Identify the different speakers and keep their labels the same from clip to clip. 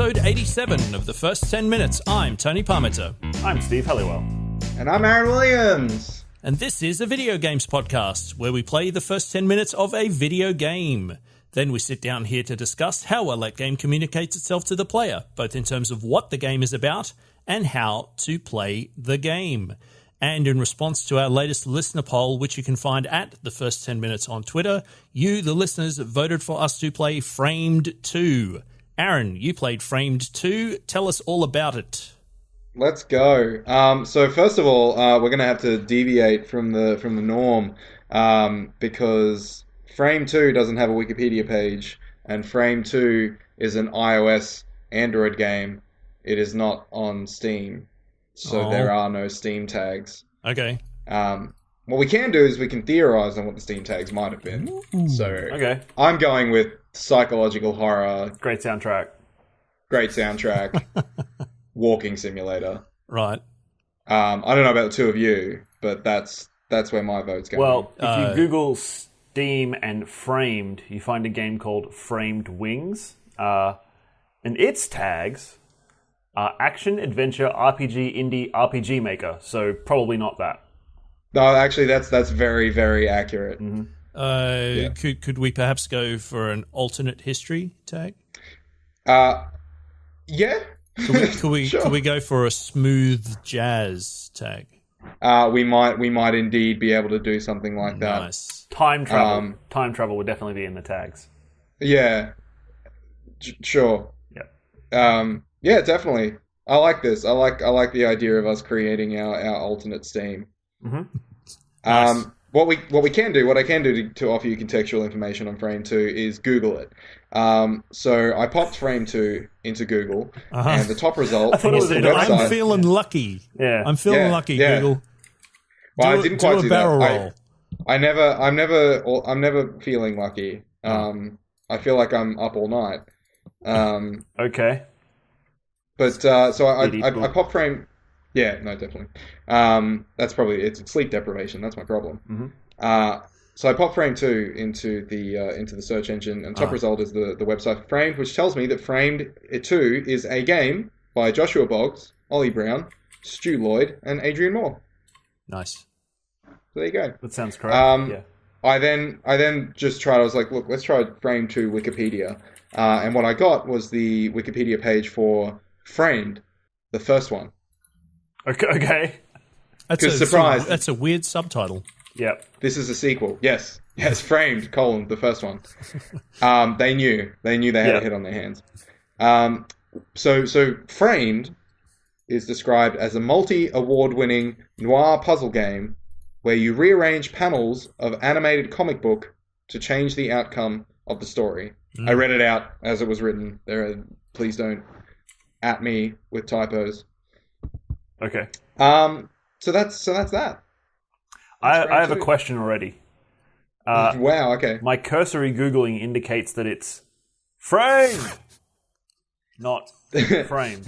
Speaker 1: episode 87 of the first 10 minutes. I'm Tony Parmenter.
Speaker 2: I'm Steve Halliwell.
Speaker 3: And I'm Aaron Williams.
Speaker 1: And this is a video games podcast where we play the first 10 minutes of a video game. Then we sit down here to discuss how well that game communicates itself to the player, both in terms of what the game is about and how to play the game. And in response to our latest listener poll, which you can find at the first 10 minutes on Twitter, you, the listeners, voted for us to play Framed 2. Aaron, you played Framed 2. Tell us all about it.
Speaker 3: Let's go. So first of all, we're going to have to deviate from the norm because Frame 2 doesn't have a Wikipedia page, and Frame 2 is an iOS Android game. It is not on Steam. So there are no Steam tags.
Speaker 1: Okay.
Speaker 3: What we can do is we can theorize on what the Steam tags might have been.
Speaker 1: Ooh.
Speaker 3: So
Speaker 2: Okay.
Speaker 3: I'm going with psychological horror,
Speaker 2: Great soundtrack.
Speaker 3: walking simulator.
Speaker 1: Right.
Speaker 3: I don't know about the two of you, but that's where my vote's going.
Speaker 2: Well, if you Google Steam and Framed, you find a game called Framed Wings. And its tags are action, adventure, RPG, indie, RPG maker. So probably not that.
Speaker 3: No, actually, that's very, very accurate.
Speaker 2: Mm-hmm.
Speaker 1: Could we perhaps go for an alternate history tag?
Speaker 3: Yeah.
Speaker 1: Could we
Speaker 3: Sure.
Speaker 1: could we go for a smooth jazz tag?
Speaker 3: We might indeed be able to do something like that.
Speaker 1: Nice.
Speaker 2: Time travel. Time travel would definitely be in the tags.
Speaker 3: Yeah. Sure.
Speaker 2: Yeah.
Speaker 3: Yeah, definitely. I like this. I like the idea of us creating our alternate Steam.
Speaker 2: Mm-hmm.
Speaker 1: Nice.
Speaker 3: What I can do to offer you contextual information on Frame 2 is Google it. So I popped Frame 2 into Google, and the top result
Speaker 2: I thought it
Speaker 3: was
Speaker 2: was
Speaker 3: the
Speaker 2: a
Speaker 3: website.
Speaker 1: I'm feeling lucky.
Speaker 2: Yeah.
Speaker 1: I'm feeling lucky,
Speaker 3: yeah.
Speaker 1: Google.
Speaker 3: Well, I didn't quite
Speaker 1: do
Speaker 3: do
Speaker 1: a barrel
Speaker 3: that.
Speaker 1: roll.
Speaker 3: I'm never feeling lucky. I feel like I'm up all night.
Speaker 2: Okay.
Speaker 3: But so I
Speaker 2: Cool.
Speaker 3: popped Frame. Yeah, no, definitely. That's probably it's sleep deprivation. That's my problem.
Speaker 2: Mm-hmm.
Speaker 3: So I popped Frame 2 into the search engine, and top result is the website for Framed, which tells me that Framed 2 is a game by Joshua Boggs, Ollie Brown, Stu Lloyd, and Adrian Moore.
Speaker 1: Nice.
Speaker 3: So there you go.
Speaker 2: That sounds correct. Yeah.
Speaker 3: I then just tried. I was like, look, let's try Frame 2 Wikipedia, and what I got was the Wikipedia page for Framed, the first one.
Speaker 2: Okay.
Speaker 3: Surprise.
Speaker 1: That's a weird subtitle.
Speaker 2: Yep.
Speaker 3: This is a sequel. Yes, Framed, the first one. They knew they had a hit on their hands. So Framed is described as a multi-award-winning noir puzzle game where you rearrange panels of animated comic book to change the outcome of the story. I read it out as it was written. Please don't at me with typos.
Speaker 2: Okay.
Speaker 3: So that's that.
Speaker 2: I have a question already.
Speaker 3: Wow. Okay.
Speaker 2: My cursory Googling indicates that it's framed, not framed.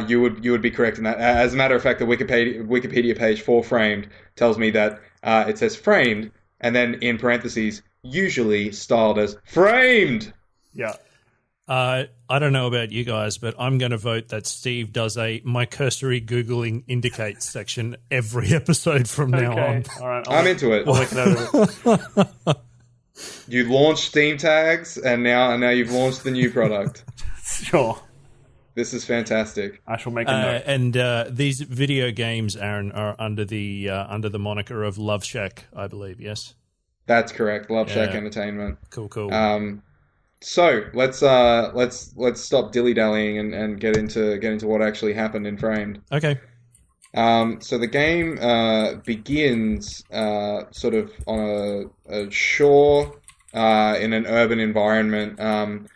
Speaker 3: You would be correct in that. As a matter of fact, the Wikipedia page for Framed tells me that it says framed, and then in parentheses, usually styled as framed.
Speaker 2: Yeah.
Speaker 1: I don't know about you guys, but I'm going to vote that Steve does my cursory Googling indicates section every episode from now on.
Speaker 2: All right.
Speaker 3: I'm into it.
Speaker 2: I'll make note of it.
Speaker 3: You launched Steam tags, and now you've launched the new product.
Speaker 2: Sure.
Speaker 3: This is fantastic.
Speaker 2: I shall make a note.
Speaker 1: And these video games, Aaron, are under the moniker of Loveshack, I believe. Yes,
Speaker 3: That's correct. Loveshack Entertainment.
Speaker 1: Cool.
Speaker 3: So let's stop dilly-dallying and get into what actually happened in Framed.
Speaker 1: Okay.
Speaker 3: So the game begins sort of on a shore in an urban environment.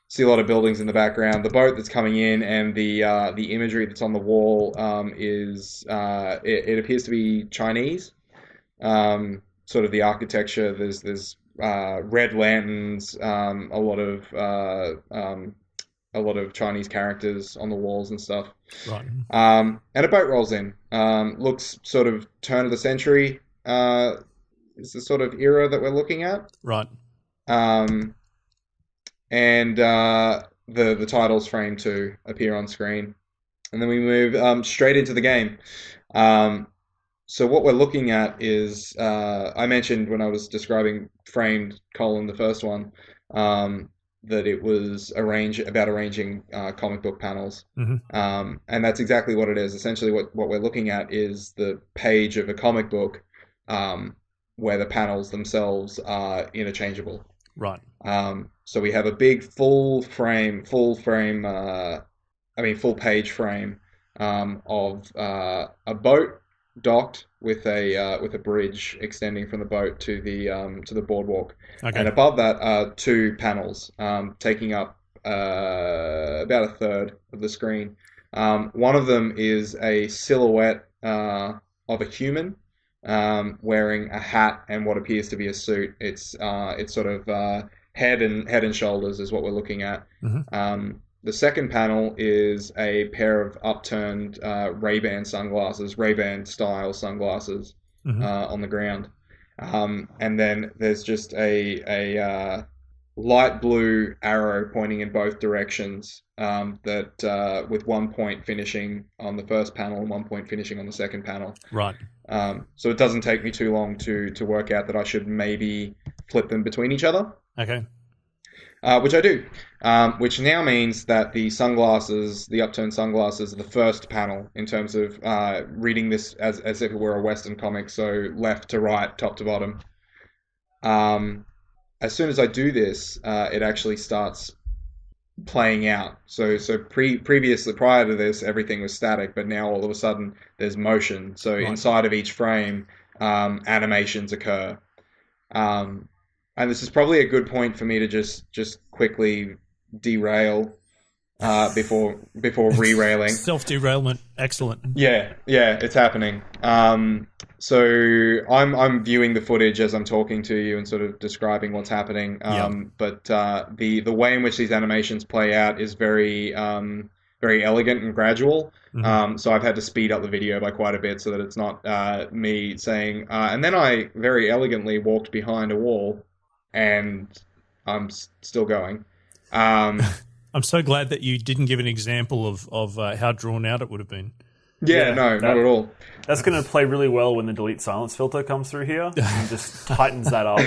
Speaker 3: See a lot of buildings in the background. The boat that's coming in and the imagery that's on the wall is it appears to be Chinese. Sort of the architecture. There's red lanterns, a lot of Chinese characters on the walls and stuff.
Speaker 1: Right.
Speaker 3: And a boat rolls in. Looks sort of turn of the century. Is the sort of era that we're looking at.
Speaker 1: Right.
Speaker 3: And the titles frame 2 appear on screen. And then we move straight into the game. So what we're looking at is, I mentioned when I was describing framed the first one, that it was about arranging comic book panels. And that's exactly what it is. Essentially what we're looking at is the page of a comic book where the panels themselves are interchangeable.
Speaker 1: Right.
Speaker 3: So we have a big full page frame of a boat docked with a bridge extending from the boat to the boardwalk.
Speaker 1: Okay.
Speaker 3: And above that are 2 panels taking up about a third of the screen. One of them is a silhouette of a human wearing a hat and what appears to be a suit. It's sort of head and shoulders is what we're looking at. The second panel is a pair of upturned Ray-Ban sunglasses, Ray-Ban style sunglasses on the ground. And then there's just a light blue arrow pointing in both directions that with one point finishing on the first panel and one point finishing on the second panel.
Speaker 1: Right.
Speaker 3: So it doesn't take me too long to work out that I should maybe flip them between each other.
Speaker 1: Okay.
Speaker 3: Which I do, which now means that the upturned sunglasses, are the first panel in terms of reading this as if it were a Western comic, so left to right, top to bottom. As soon as I do this, it actually starts playing out. So previously, prior to this, everything was static, but now all of a sudden there's motion. So
Speaker 1: Right.
Speaker 3: inside of each frame, animations occur. And this is probably a good point for me to just quickly derail before re-railing.
Speaker 1: Self-derailment. Excellent.
Speaker 3: Yeah, it's happening. So I'm viewing the footage as I'm talking to you and sort of describing what's happening. But the way in which these animations play out is very very elegant and gradual. So I've had to speed up the video by quite a bit so that it's not me saying, and then I very elegantly walked behind a wall. And I'm still going.
Speaker 1: I'm so glad that you didn't give an example of how drawn out it would have been.
Speaker 3: Yeah, not at all.
Speaker 2: That's going to play really well when the delete silence filter comes through here and just tightens that up.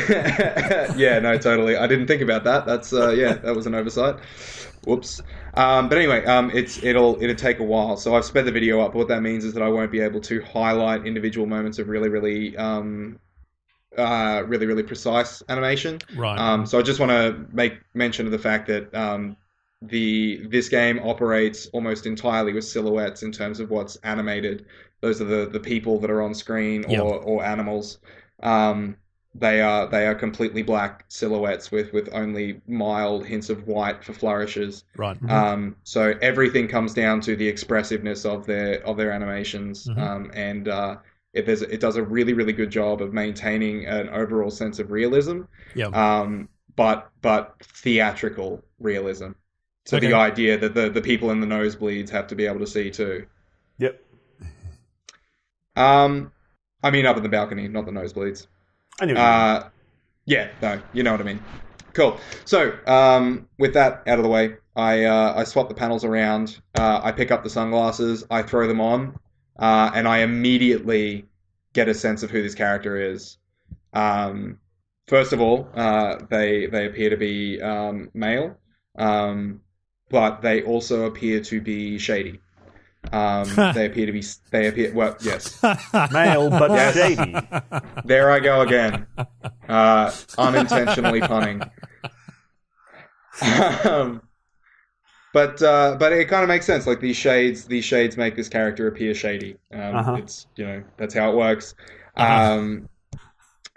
Speaker 3: Yeah, no, totally. I didn't think about that. That's that was an oversight. Whoops. But anyway, it'll take a while. So I've sped the video up. What that means is that I won't be able to highlight individual moments of really precise animation.
Speaker 1: Right.
Speaker 3: So I just want to make mention of the fact that this game operates almost entirely with silhouettes in terms of what's animated. Those are the people that are on screen or animals. They are completely black silhouettes with only mild hints of white for flourishes.
Speaker 1: Right.
Speaker 3: So everything comes down to the expressiveness of their animations. It does a really, really good job of maintaining an overall sense of realism, but theatrical realism. So
Speaker 1: Okay.
Speaker 3: the idea that the people in the nosebleeds have to be able to see too.
Speaker 2: Yep.
Speaker 3: I mean up in the balcony, not the nosebleeds.
Speaker 2: I knew what you mean.
Speaker 3: Yeah, no, you know what I mean. Cool. So with that out of the way, I swap the panels around. I pick up the sunglasses. I throw them on. And I immediately get a sense of who this character is. First of all, they appear to be male, but they also appear to be shady. They appear well, yes,
Speaker 2: Male, but shady.
Speaker 3: there I go again, unintentionally punning. But it kind of makes sense. Like these shades make this character appear shady. It's that's how it works.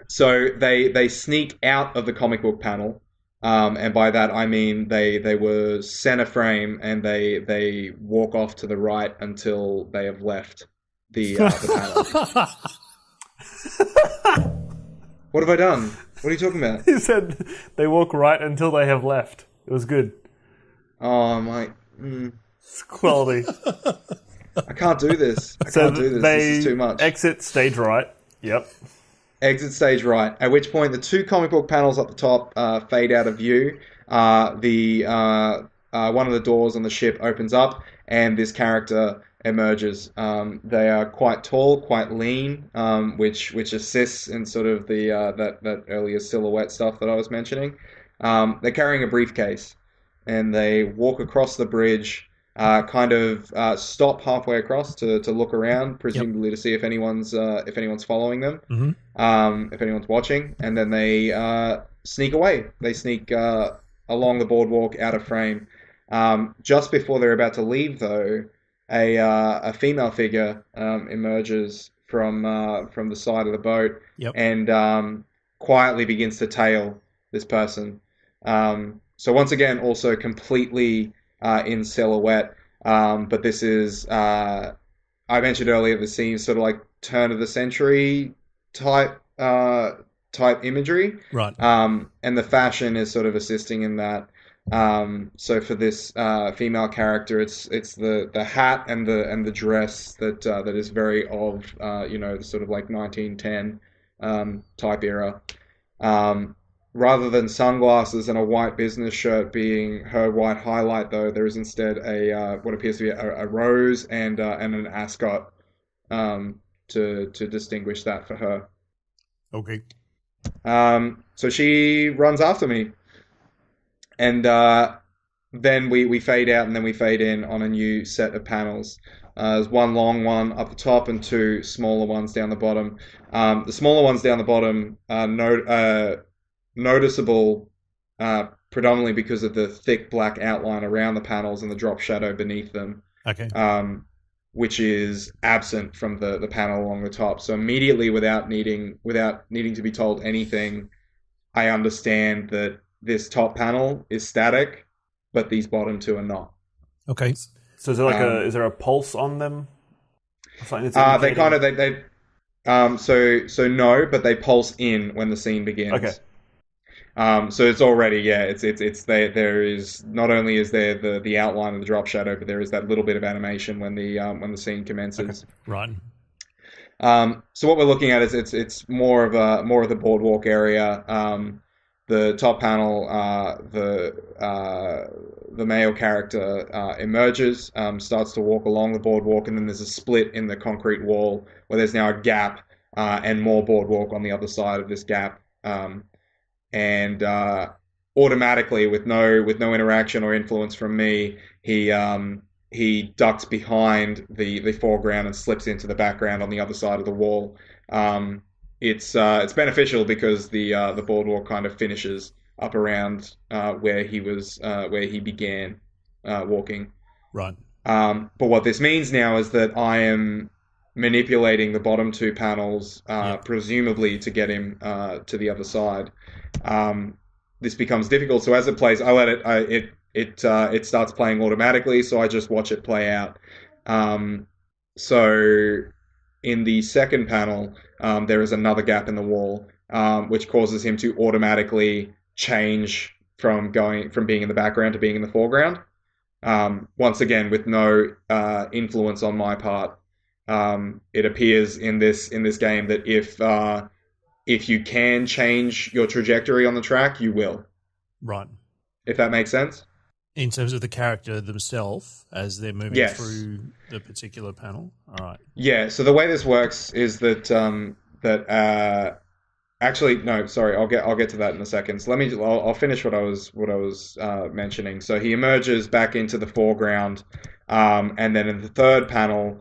Speaker 3: So they sneak out of the comic book panel, and by that I mean they were center frame and they walk off to the right until they have left the panel. What have I done? What are you talking about?
Speaker 2: He said they walk right until they have left. It was good.
Speaker 3: Oh my!
Speaker 2: It's quality.
Speaker 3: I can't do this. I can't do this. This is too much.
Speaker 2: Exit stage right. Yep.
Speaker 3: Exit stage right. At which point, the 2 comic book panels up the top fade out of view. The one of the doors on the ship opens up, and this character emerges. They are quite tall, quite lean, which assists in sort of the that earlier silhouette stuff that I was mentioning. They're carrying a briefcase, and they walk across the bridge. Kind of stop halfway across to look around, presumably to see if anyone's following them, if anyone's watching, and then they sneak away. They sneak along the boardwalk out of frame. Just before they're about to leave, though, a female figure emerges from the side of the boat and quietly begins to tail this person. So once again, also completely in silhouette, but this is I mentioned earlier the scene sort of like turn of the century type imagery,
Speaker 1: right?
Speaker 3: And the fashion is sort of assisting in that. So for this female character, it's the hat and the dress that is very of the sort of like 1910 type era. Rather than sunglasses and a white business shirt being her white highlight, though, there is instead what appears to be a rose and an ascot to distinguish that for her.
Speaker 1: Okay.
Speaker 3: So she runs after me, and then we fade out, and then we fade in on a new set of panels. There's one long one up the top and two smaller ones down the bottom. The smaller ones down the bottom are noticeable predominantly because of the thick black outline around the panels and the drop shadow beneath them.
Speaker 1: Okay.
Speaker 3: Which is absent from the panel along the top. So immediately, without needing to be told anything, I understand that this top panel is static, but these bottom two are not.
Speaker 1: Okay.
Speaker 2: So is there is there a pulse on them?
Speaker 3: They kind of so no, but they pulse in when the scene begins.
Speaker 2: Okay.
Speaker 3: So it's already there is not only is there the outline of the drop shadow, but there is that little bit of animation when the scene commences.
Speaker 1: Okay. Right.
Speaker 3: So what we're looking at is it's more of the boardwalk area. The top panel, the male character emerges, starts to walk along the boardwalk, and then there's a split in the concrete wall where there's now a gap and more boardwalk on the other side of this gap. And automatically, with no interaction or influence from me, he ducks behind the foreground and slips into the background on the other side of the wall. It's beneficial because the boardwalk kind of finishes up around where he began walking.
Speaker 1: Right.
Speaker 3: But what this means now is that I am manipulating the bottom two panels, presumably to get him to the other side. This becomes difficult. So as it plays, I let it starts playing automatically. So I just watch it play out. So in the second panel, there is another gap in the wall, which causes him to automatically change from being in the background to being in the foreground. Once again, with no influence on my part. It appears in this game that if you can change your trajectory on the track, you will.
Speaker 1: Right.
Speaker 3: If that makes sense.
Speaker 1: In terms of the character themselves, as they're moving through the particular panel. All right.
Speaker 3: Yeah. So the way this works is that actually, no, sorry. I'll get to that in a second. So I'll finish what I was mentioning. So he emerges back into the foreground, and then in the third panel,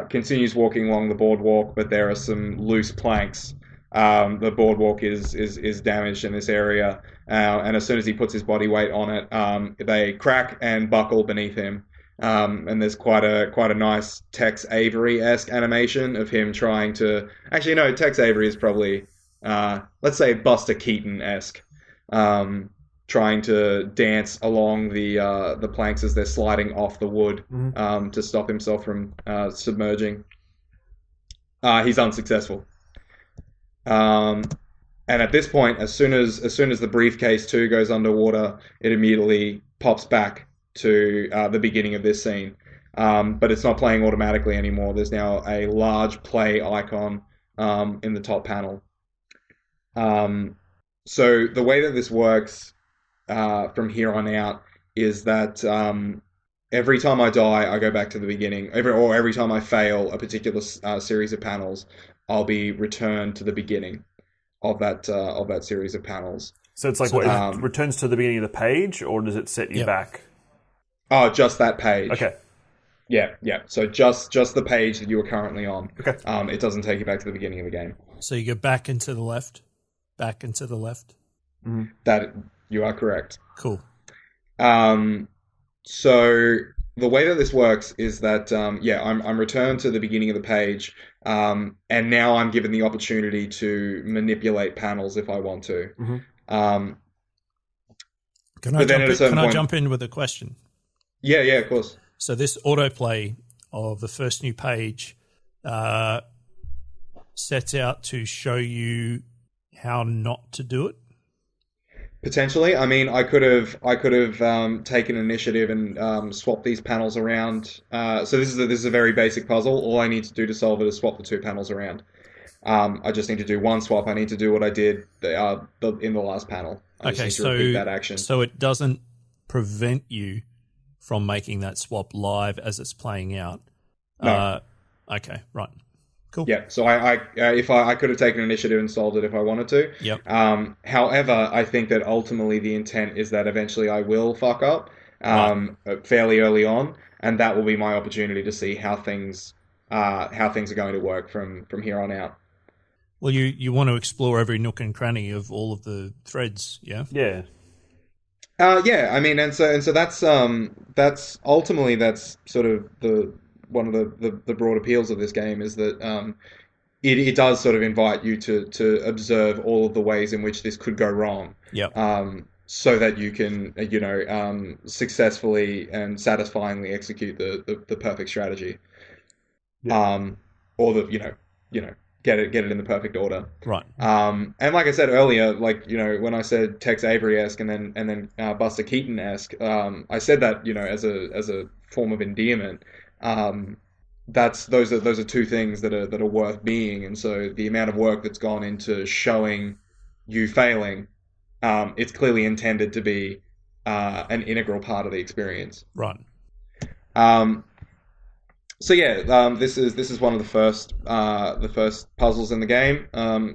Speaker 3: continues walking along the boardwalk, but there are some loose planks. The boardwalk is damaged in this area, and as soon as he puts his body weight on it, they crack and buckle beneath him. And there's quite a nice Tex Avery-esque animation of him trying to. Actually, no, Tex Avery is probably let's say Buster Keaton-esque, trying to dance along the planks as they're sliding off the wood to stop himself from submerging. He's unsuccessful. And at this point, as soon as the briefcase too goes underwater, it immediately pops back to the beginning of this scene. But it's not playing automatically anymore. There's now a large play icon in the top panel. So the way that this works from here on out is that every time I die, I go back to the beginning. Every time I fail a particular series of panels, I'll be returned to the beginning of that series of panels.
Speaker 2: So it's like it returns to the beginning of the page, or does it set you back?
Speaker 3: Oh, just that page.
Speaker 2: Okay.
Speaker 3: Yeah. So just the page that you are currently on.
Speaker 2: Okay.
Speaker 3: It doesn't take you back to the beginning of the game.
Speaker 1: So you go back and to the left, back and to the left.
Speaker 2: Mm-hmm.
Speaker 3: That you are correct.
Speaker 1: Cool.
Speaker 3: So the way that this works is that I'm returned to the beginning of the page, and now I'm given the opportunity to manipulate panels if I want to.
Speaker 2: Mm-hmm.
Speaker 1: Can I jump in with a question?
Speaker 3: Yeah, of course.
Speaker 1: So this autoplay of the first new page sets out to show you how not to do it.
Speaker 3: Potentially, I mean, I could have taken initiative and swapped these panels around. So this is a very basic puzzle. All I need to do to solve it is swap the two panels around. I just need to do one swap. I need to do what I did in the last panel. I just need to repeat that action.
Speaker 1: So it doesn't prevent you from making that swap live as it's playing out.
Speaker 3: No.
Speaker 1: Okay, right. Cool.
Speaker 3: Yeah, so I could have taken initiative and solved it if I wanted to.
Speaker 1: Yep.
Speaker 3: However, I think that ultimately the intent is that eventually I will fuck up fairly early on, and that will be my opportunity to see how things are going to work from here on out.
Speaker 1: Well, you want to explore every nook and cranny of all of the threads, yeah?
Speaker 2: Yeah.
Speaker 3: Yeah, I mean, and so that's ultimately sort of one of the broad appeals of this game is that it does sort of invite you to observe all of the ways in which this could go wrong.
Speaker 1: Yeah.
Speaker 3: So that you can successfully and satisfyingly execute the perfect strategy.
Speaker 2: Yeah.
Speaker 3: Or get it in the perfect order.
Speaker 1: Right.
Speaker 3: And like I said earlier, when I said Tex Avery-esque and then Buster Keaton-esque, I said that as a form of endearment. Those are two things that are worth being, and so the amount of work that's gone into showing you failing, it's clearly intended to be an integral part of the experience.
Speaker 1: Right.
Speaker 3: So this is one of the first puzzles in the game.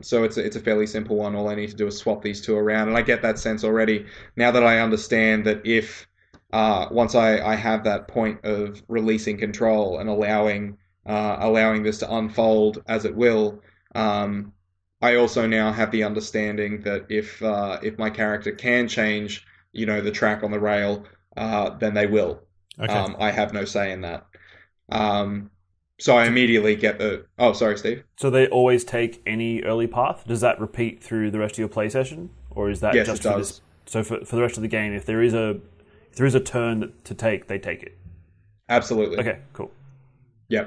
Speaker 3: So it's a fairly simple one. All I need to do is swap these two around, and I get that sense already now that I understand that if once I have that point of releasing control and allowing this to unfold as it will, I also now have the understanding that if my character can change, the track on the rail, then they will.
Speaker 1: Okay.
Speaker 3: I have no say in that. So I immediately get the... Oh, sorry, Steve.
Speaker 2: So they always take any early path? Does that repeat through the rest of your play session? Or is that
Speaker 3: yes,
Speaker 2: just
Speaker 3: it
Speaker 2: for
Speaker 3: does.
Speaker 2: this? So for the rest of the game, if there is a turn to take, they take it?
Speaker 3: Absolutely.
Speaker 2: Okay, cool.
Speaker 3: Yeah.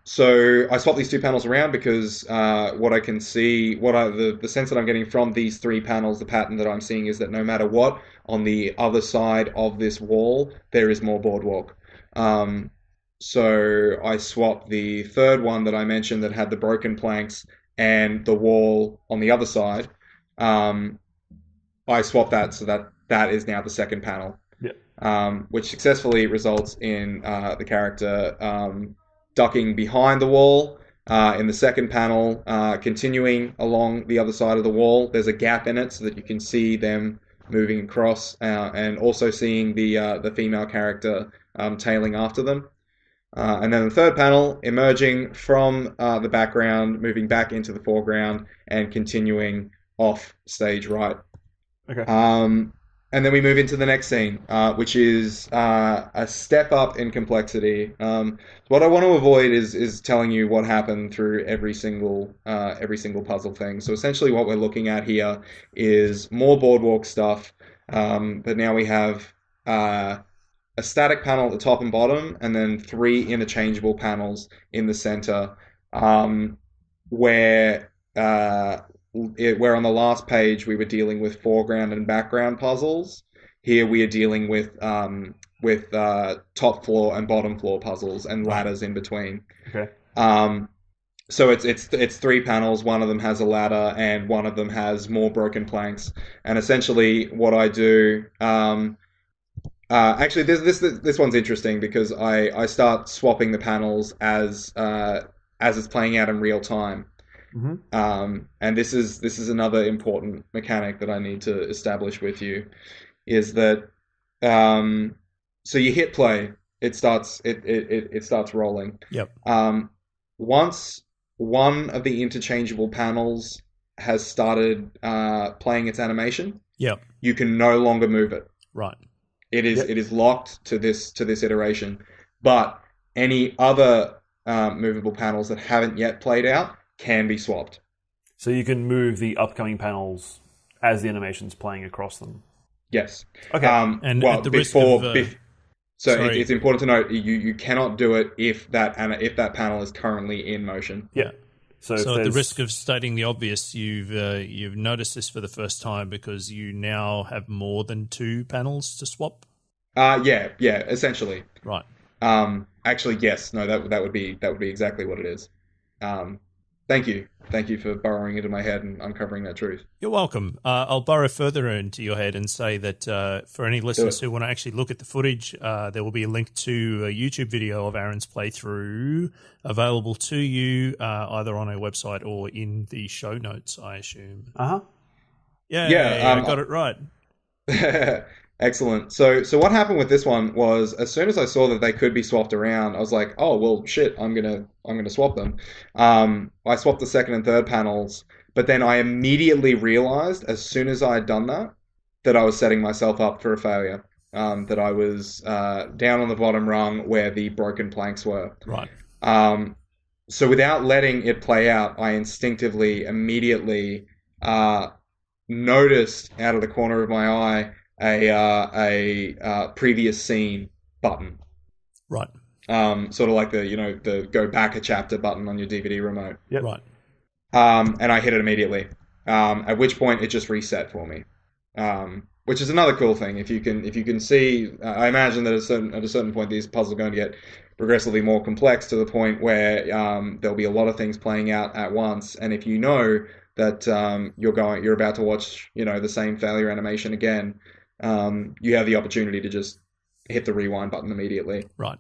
Speaker 3: So I swap these two panels around because what I can see, the sense that I'm getting from these three panels, the pattern that I'm seeing is that no matter what, on the other side of this wall, there is more boardwalk. So I swapped the third one that I mentioned that had the broken planks and the wall on the other side. I swapped that so that is now the second panel.
Speaker 2: Yeah.
Speaker 3: Which successfully results in the character ducking behind the wall. In the second panel, continuing along the other side of the wall, there's a gap in it so that you can see them moving across, and also seeing the female character tailing after them. And then the third panel, emerging from the background, moving back into the foreground, and continuing off stage right.
Speaker 2: Okay.
Speaker 3: And then we move into the next scene, which is a step up in complexity. What I want to avoid is telling you what happened through every single puzzle thing. So essentially, what we're looking at here is more boardwalk stuff, but now we have a static panel at the top and bottom, and then three interchangeable panels in the center, where on the last page we were dealing with foreground and background puzzles. Here we are dealing with top floor and bottom floor puzzles and ladders in between.
Speaker 2: Okay.
Speaker 3: So it's three panels. One of them has a ladder, and one of them has more broken planks. And essentially, what I do Actually, this one's interesting because I start swapping the panels as it's playing out in real time. And this is another important mechanic that I need to establish with you, is that so you hit play, it starts rolling.
Speaker 1: Yep.
Speaker 3: Once one of the interchangeable panels has started playing its animation,
Speaker 1: Yep.
Speaker 3: you can no longer move it.
Speaker 1: Right.
Speaker 3: It is locked to this iteration, but any other movable panels that haven't yet played out can be swapped.
Speaker 2: So you can move the upcoming panels as the animation's playing across them.
Speaker 3: Yes.
Speaker 2: Okay.
Speaker 1: And well, at the risk of...
Speaker 3: it's important to note you cannot do it if that panel is currently in motion.
Speaker 2: Yeah. So
Speaker 1: at the risk of stating the obvious, you've noticed this for the first time because you now have more than 2 panels to swap.
Speaker 3: Yeah, essentially.
Speaker 1: Right.
Speaker 3: Actually, yes. No, that would be exactly what it is. Thank you for burrowing into my head and uncovering that truth.
Speaker 1: You're welcome. I'll burrow further into your head and say that for any listeners who want to actually look at the footage, there will be a link to a YouTube video of Aaron's playthrough available to you either on our website or in the show notes, I assume. Yeah, I got it right.
Speaker 3: Excellent. So what happened with this one was, as soon as I saw that they could be swapped around, I was like, oh well, shit, I'm gonna swap them. I swapped the second and third panels, but then I immediately realized, as soon as I had done that I was setting myself up for a failure. That I was down on the bottom rung where the broken planks were.
Speaker 1: Right.
Speaker 3: So without letting it play out, I instinctively, immediately noticed out of the corner of my eye a previous scene button.
Speaker 1: Right.
Speaker 3: Sort of like the go back a chapter button on your DVD remote.
Speaker 2: Yep.
Speaker 1: Right.
Speaker 3: And I hit it immediately. At which point it just reset for me. Which is another cool thing. If you can see, I imagine that at a certain point these puzzles are going to get progressively more complex to the point where there'll be a lot of things playing out at once. And if you know that you're about to watch the same failure animation again, you have the opportunity to just hit the rewind button immediately.
Speaker 1: Right.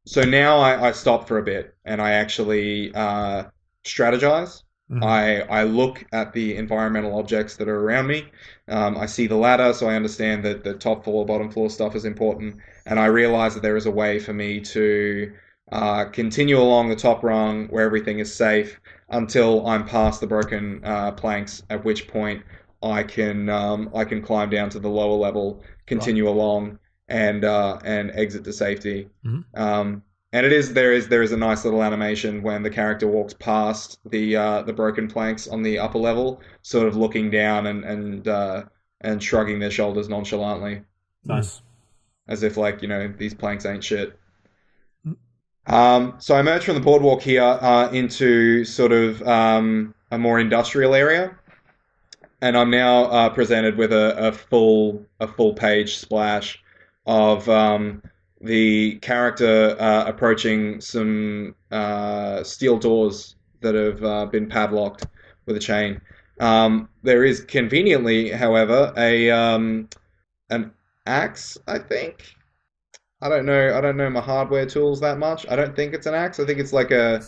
Speaker 3: So now I stop for a bit and I actually strategize.
Speaker 1: Mm-hmm.
Speaker 3: I look at the environmental objects that are around me. I see the ladder, so I understand that the top floor, bottom floor stuff is important. And I realize that there is a way for me to continue along the top rung where everything is safe until I'm past the broken planks, at which point I can climb down to the lower level, continue along, and exit to safety.
Speaker 1: Mm-hmm.
Speaker 3: And there is a nice little animation when the character walks past the broken planks on the upper level, sort of looking down and shrugging their shoulders nonchalantly.
Speaker 2: Nice.
Speaker 3: As if these planks ain't shit. So I emerge from the boardwalk here into sort of a more industrial area, and I'm now presented with a full page splash of the character approaching some steel doors that have been padlocked with a chain. There is conveniently, however, an axe, I think. I don't know my hardware tools that much. I don't think it's an axe. I think it's like a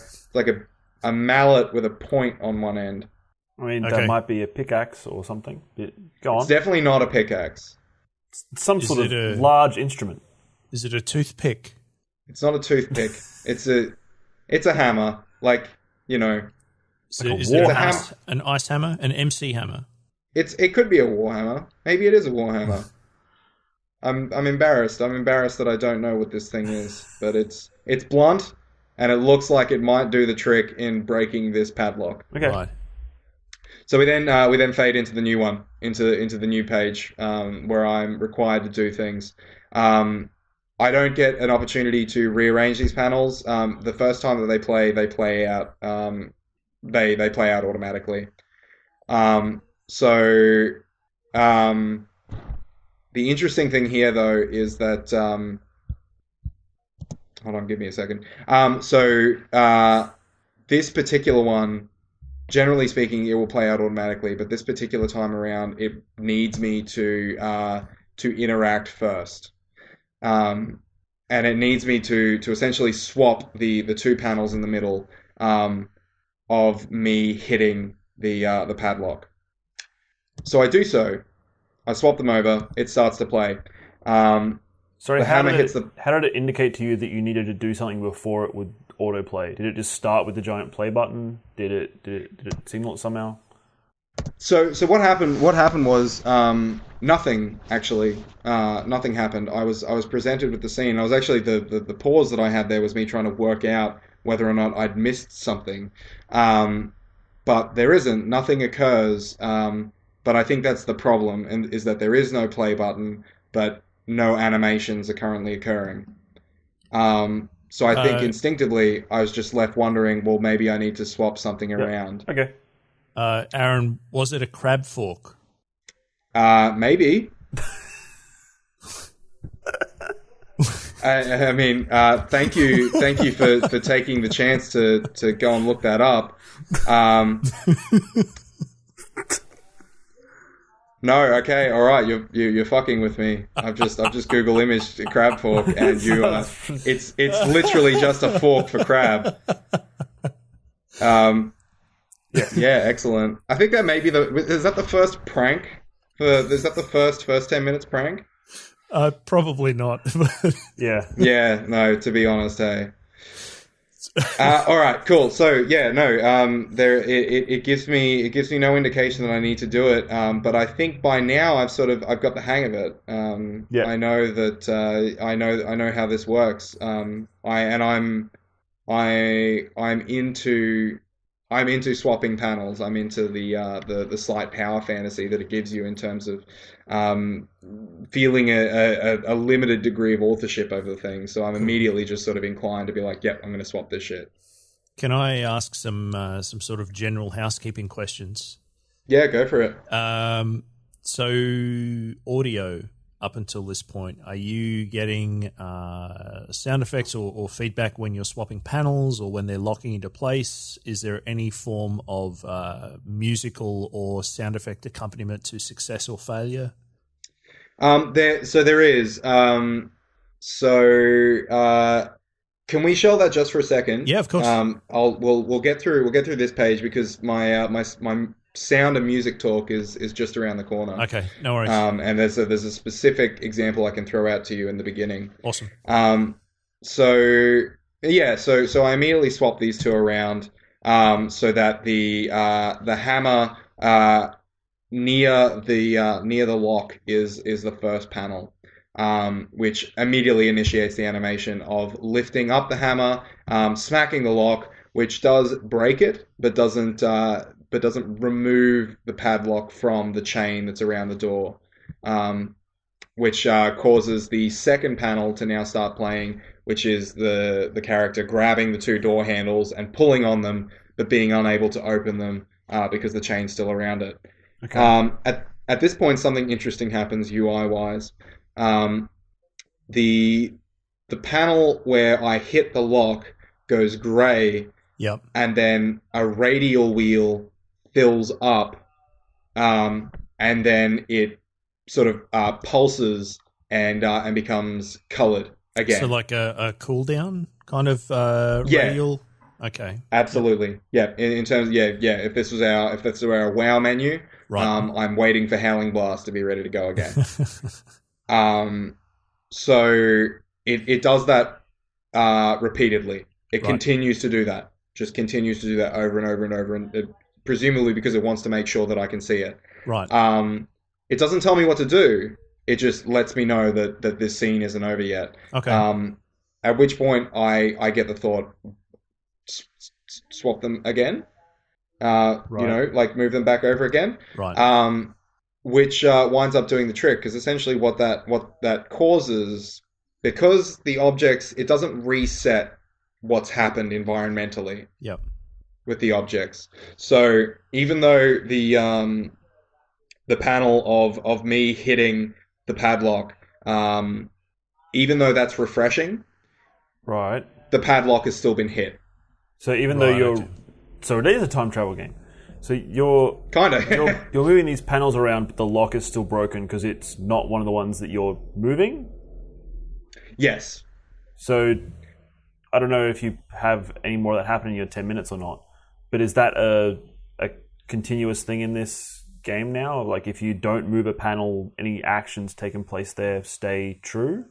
Speaker 3: mallet with a point on one end.
Speaker 2: I mean, that might be a pickaxe or something. Go on.
Speaker 3: It's definitely not a pickaxe.
Speaker 2: It's some sort of large instrument.
Speaker 1: Is it a toothpick?
Speaker 3: It's not a toothpick. It's a hammer.
Speaker 1: Is it an ice hammer? An MC hammer?
Speaker 3: It could be a warhammer. Maybe it is a warhammer. I'm embarrassed. I'm embarrassed that I don't know what this thing is, but it's blunt and it looks like it might do the trick in breaking this padlock.
Speaker 2: Okay.
Speaker 1: Right.
Speaker 3: So we then fade into the new one, into the new page, where I'm required to do things. I don't get an opportunity to rearrange these panels. The first time that they play out. They play out automatically. The interesting thing here, though, is that hold on, give me a second. This particular one, generally speaking, it will play out automatically, but this particular time around, it needs me to to interact first. And it needs me to essentially swap the two panels in the middle of me hitting the padlock. So I do so. I swap them over. It starts to play.
Speaker 2: Sorry,
Speaker 3: the hammer hits the.
Speaker 2: How did it indicate to you that you needed to do something before it would autoplay? Did it just start with the giant play button? Did it signal it somehow?
Speaker 3: So what happened? What happened was nothing. Actually, nothing happened. I was presented with the scene. I was actually the pause that I had there was me trying to work out whether or not I'd missed something. But there isn't. Nothing occurs. But I think that's the problem, and is that there is no play button, but no animations are currently occurring. So I think instinctively I was just left wondering, well, maybe I need to swap something around.
Speaker 2: Okay.
Speaker 1: Aaron, was it a crab fork?
Speaker 3: Maybe. I mean, thank you for taking the chance to go and look that up. No, okay, all right, you're fucking with me. I've just Google imaged crab fork, and it's literally just a fork for crab. Yeah, excellent. I think that may be is that the first prank? Is that the first 10 minutes prank?
Speaker 1: Probably not.
Speaker 2: Yeah.
Speaker 3: Yeah, no, to be honest, hey. All right, cool. So yeah, no, it gives me no indication that I need to do it. But I think by now I've got the hang of it.
Speaker 2: Yeah.
Speaker 3: I know that I know how this works. I'm into swapping panels. I'm into the slight power fantasy that it gives you in terms of feeling a limited degree of authorship over the thing. So I'm immediately just sort of inclined to be like, yep, I'm going to swap this shit.
Speaker 1: Can I ask some sort of general housekeeping questions?
Speaker 3: Yeah, go for it.
Speaker 1: So audio up until this point, are you getting sound effects or feedback when you're swapping panels or when they're locking into place? Is there any form of musical or sound effect accompaniment to success or failure?
Speaker 3: There is. Can we show that just for a second?
Speaker 1: Yeah, of course.
Speaker 3: We'll get through this page because my sound and music talk is just around the corner.
Speaker 1: Okay, no worries.
Speaker 3: And there's a specific example I can throw out to you in the beginning.
Speaker 1: Awesome.
Speaker 3: So I immediately swap these two around, so that the hammer near the lock is the first panel, which immediately initiates the animation of lifting up the hammer, smacking the lock, which does break it, but doesn't remove the padlock from the chain that's around the door, which causes the second panel to now start playing, which is the character grabbing the two door handles and pulling on them, but being unable to open them because the chain's still around it.
Speaker 2: Okay.
Speaker 3: At this point, something interesting happens UI-wise. The panel where I hit the lock goes grey.
Speaker 1: Yep.
Speaker 3: And then a radial wheel fills up, and then it sort of pulses and becomes coloured again.
Speaker 1: So like a cooldown kind of radial. Okay.
Speaker 3: Absolutely. Yeah. In terms, if this was our WoW menu,
Speaker 1: right.
Speaker 3: I'm waiting for Howling Blast to be ready to go again. So it does that repeatedly. It continues to do that. Just continues to do that over and over and over, and presumably because it wants to make sure that I can see it.
Speaker 1: Right.
Speaker 3: It doesn't tell me what to do. It just lets me know that this scene isn't over yet.
Speaker 1: Okay.
Speaker 3: At which point I get the thought, swap them again.
Speaker 2: Right.
Speaker 3: Like move them back over again.
Speaker 1: Right.
Speaker 3: Which winds up doing the trick, because essentially what that causes, because the objects, it doesn't reset what's happened environmentally.
Speaker 1: Yep.
Speaker 3: With the objects. So even though the panel of me hitting the padlock, even though that's refreshing,
Speaker 2: right,
Speaker 3: the padlock has still been hit.
Speaker 2: So even though so it is a time travel game. So you're
Speaker 3: Kind of.
Speaker 2: you're moving these panels around, but the lock is still broken because it's not one of the ones that you're moving.
Speaker 3: Yes.
Speaker 2: So I don't know if you have any more of that happen in your 10 minutes or not, but is that a continuous thing in this game now? Like if you don't move a panel, any actions taking place there stay true?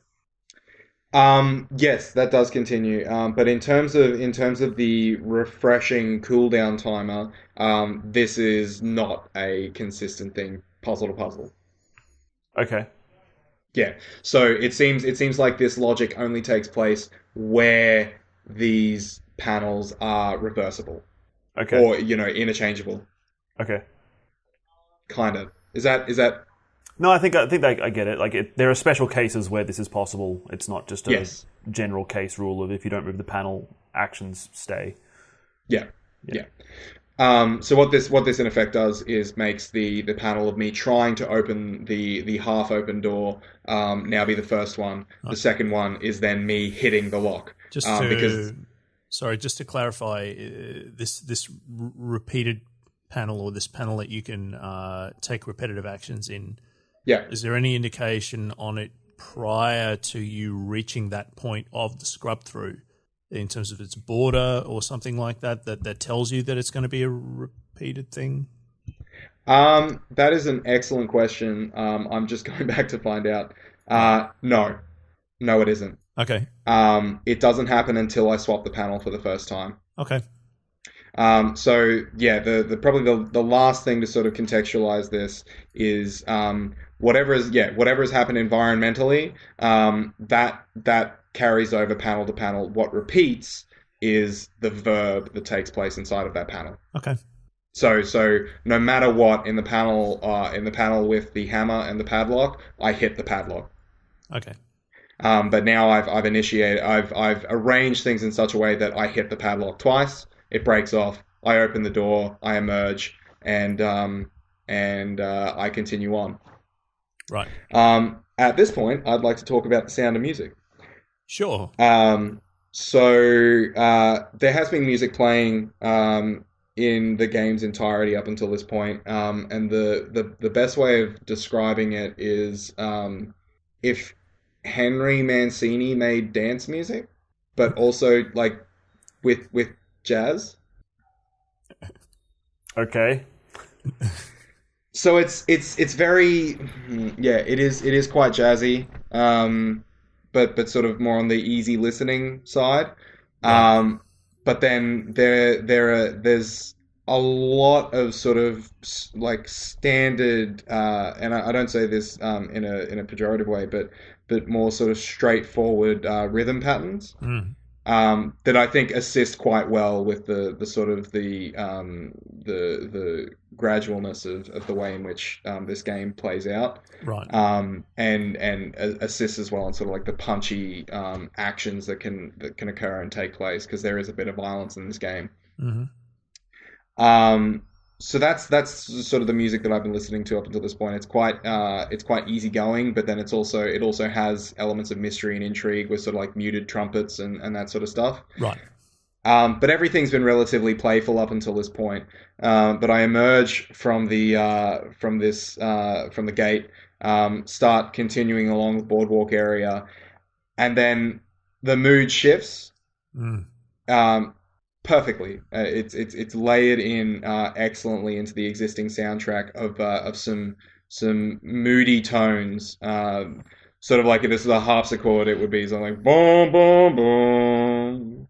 Speaker 3: Yes, that does continue. But in terms of the refreshing cooldown timer, this is not a consistent thing, puzzle to puzzle.
Speaker 2: Okay.
Speaker 3: Yeah. So it seems like this logic only takes place where these panels are reversible
Speaker 2: Okay.
Speaker 3: or interchangeable.
Speaker 2: Okay.
Speaker 3: Kind of. Is that?
Speaker 2: No, I think I get it. Like there are special cases where this is possible. It's not just a
Speaker 3: Yes.
Speaker 2: general case rule of if you don't move the panel, actions stay.
Speaker 3: Yeah. So what this in effect does is makes the panel of me trying to open the half open door now be the first one. The second one is then me hitting the lock.
Speaker 1: Just to clarify, this repeated panel or this panel that you can take repetitive actions in.
Speaker 3: Yeah.
Speaker 1: Is there any indication on it prior to you reaching that point of the scrub through, in terms of its border or something like that tells you that it's going to be a repeated thing?
Speaker 3: That is an excellent question. I'm just going back to find out. No, it isn't.
Speaker 1: Okay.
Speaker 3: It doesn't happen until I swap the panel for the first time.
Speaker 1: Okay.
Speaker 3: So yeah, the probably the last thing to sort of contextualize this is whatever has happened environmentally, that carries over panel to panel. What repeats is the verb that takes place inside of that panel.
Speaker 1: Okay.
Speaker 3: So no matter what in the panel with the hammer and the padlock, I hit the padlock.
Speaker 1: Okay.
Speaker 3: But now I've arranged things in such a way that I hit the padlock twice. It breaks off. I open the door. I emerge, and I continue on.
Speaker 1: Right.
Speaker 3: At this point, I'd like to talk about the sound of music.
Speaker 1: Sure.
Speaker 3: So there has been music playing in the game's entirety up until this point, and the best way of describing it is if Henry Mancini made dance music, but also like with jazz.
Speaker 2: Okay.
Speaker 3: So it's very it is quite jazzy, but sort of more on the easy listening side.
Speaker 1: Right.
Speaker 3: But then there's a lot of sort of like standard, and I don't say this in a pejorative way, but more sort of straightforward rhythm patterns. That I think assist quite well with the sort of the gradualness of the way in which this game plays out,
Speaker 1: Right.
Speaker 3: and assists as well in sort of like the punchy actions that can occur and take place, because there is a bit of violence in this game. So that's sort of the music that I've been listening to up until this point. It's quite easygoing, but then it also has elements of mystery and intrigue with sort of like muted trumpets and that sort of stuff.
Speaker 1: Right.
Speaker 3: But everything's been relatively playful up until this point. But I emerge from the gate, start continuing along the boardwalk area, and then the mood shifts. Perfectly. It's layered in excellently into the existing soundtrack of some moody tones. Sort of like if this was a harpsichord, it would be something like boom, boom, boom,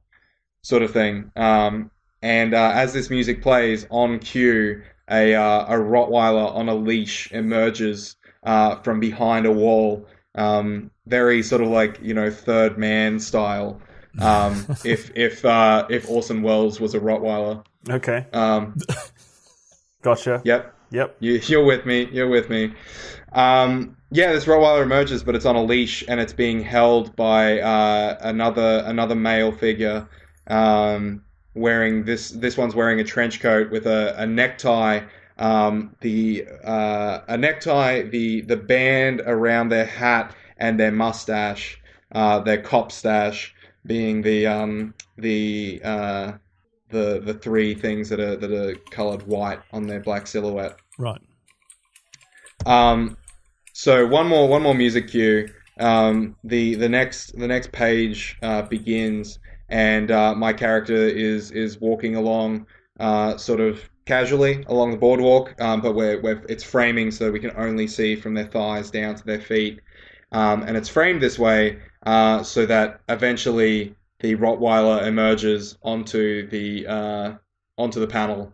Speaker 3: sort of thing. And as this music plays on cue, a Rottweiler on a leash emerges from behind a wall, very sort of like Third Man style. If Orson Welles was a Rottweiler.
Speaker 2: Okay. Gotcha.
Speaker 3: Yep. You're with me. This Rottweiler emerges, but it's on a leash and it's being held by another male figure. Wearing this one's wearing a trench coat with a necktie. A necktie, the band around their hat and their mustache, their cop stash, being the the three things that are colored white on their black silhouette.
Speaker 1: Right.
Speaker 3: So one more music cue. The next page begins, and my character is walking along, sort of casually along the boardwalk, but it's framing so that we can only see from their thighs down to their feet, and it's framed this way so that eventually the Rottweiler emerges onto the panel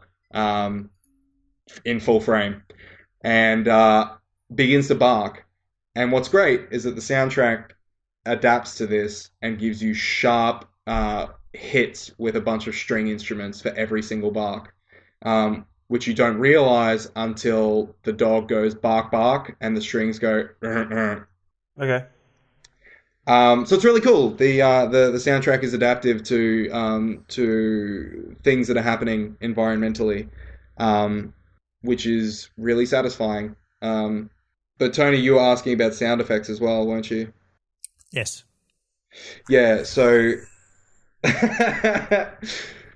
Speaker 3: in full frame and begins to bark. And what's great is that the soundtrack adapts to this and gives you sharp hits with a bunch of string instruments for every single bark, which you don't realize until the dog goes bark bark and the strings go.
Speaker 2: Okay.
Speaker 3: So it's really cool. The soundtrack is adaptive to things that are happening environmentally, which is really satisfying. But Tony, you were asking about sound effects as well, weren't you?
Speaker 1: Yes.
Speaker 3: Yeah. So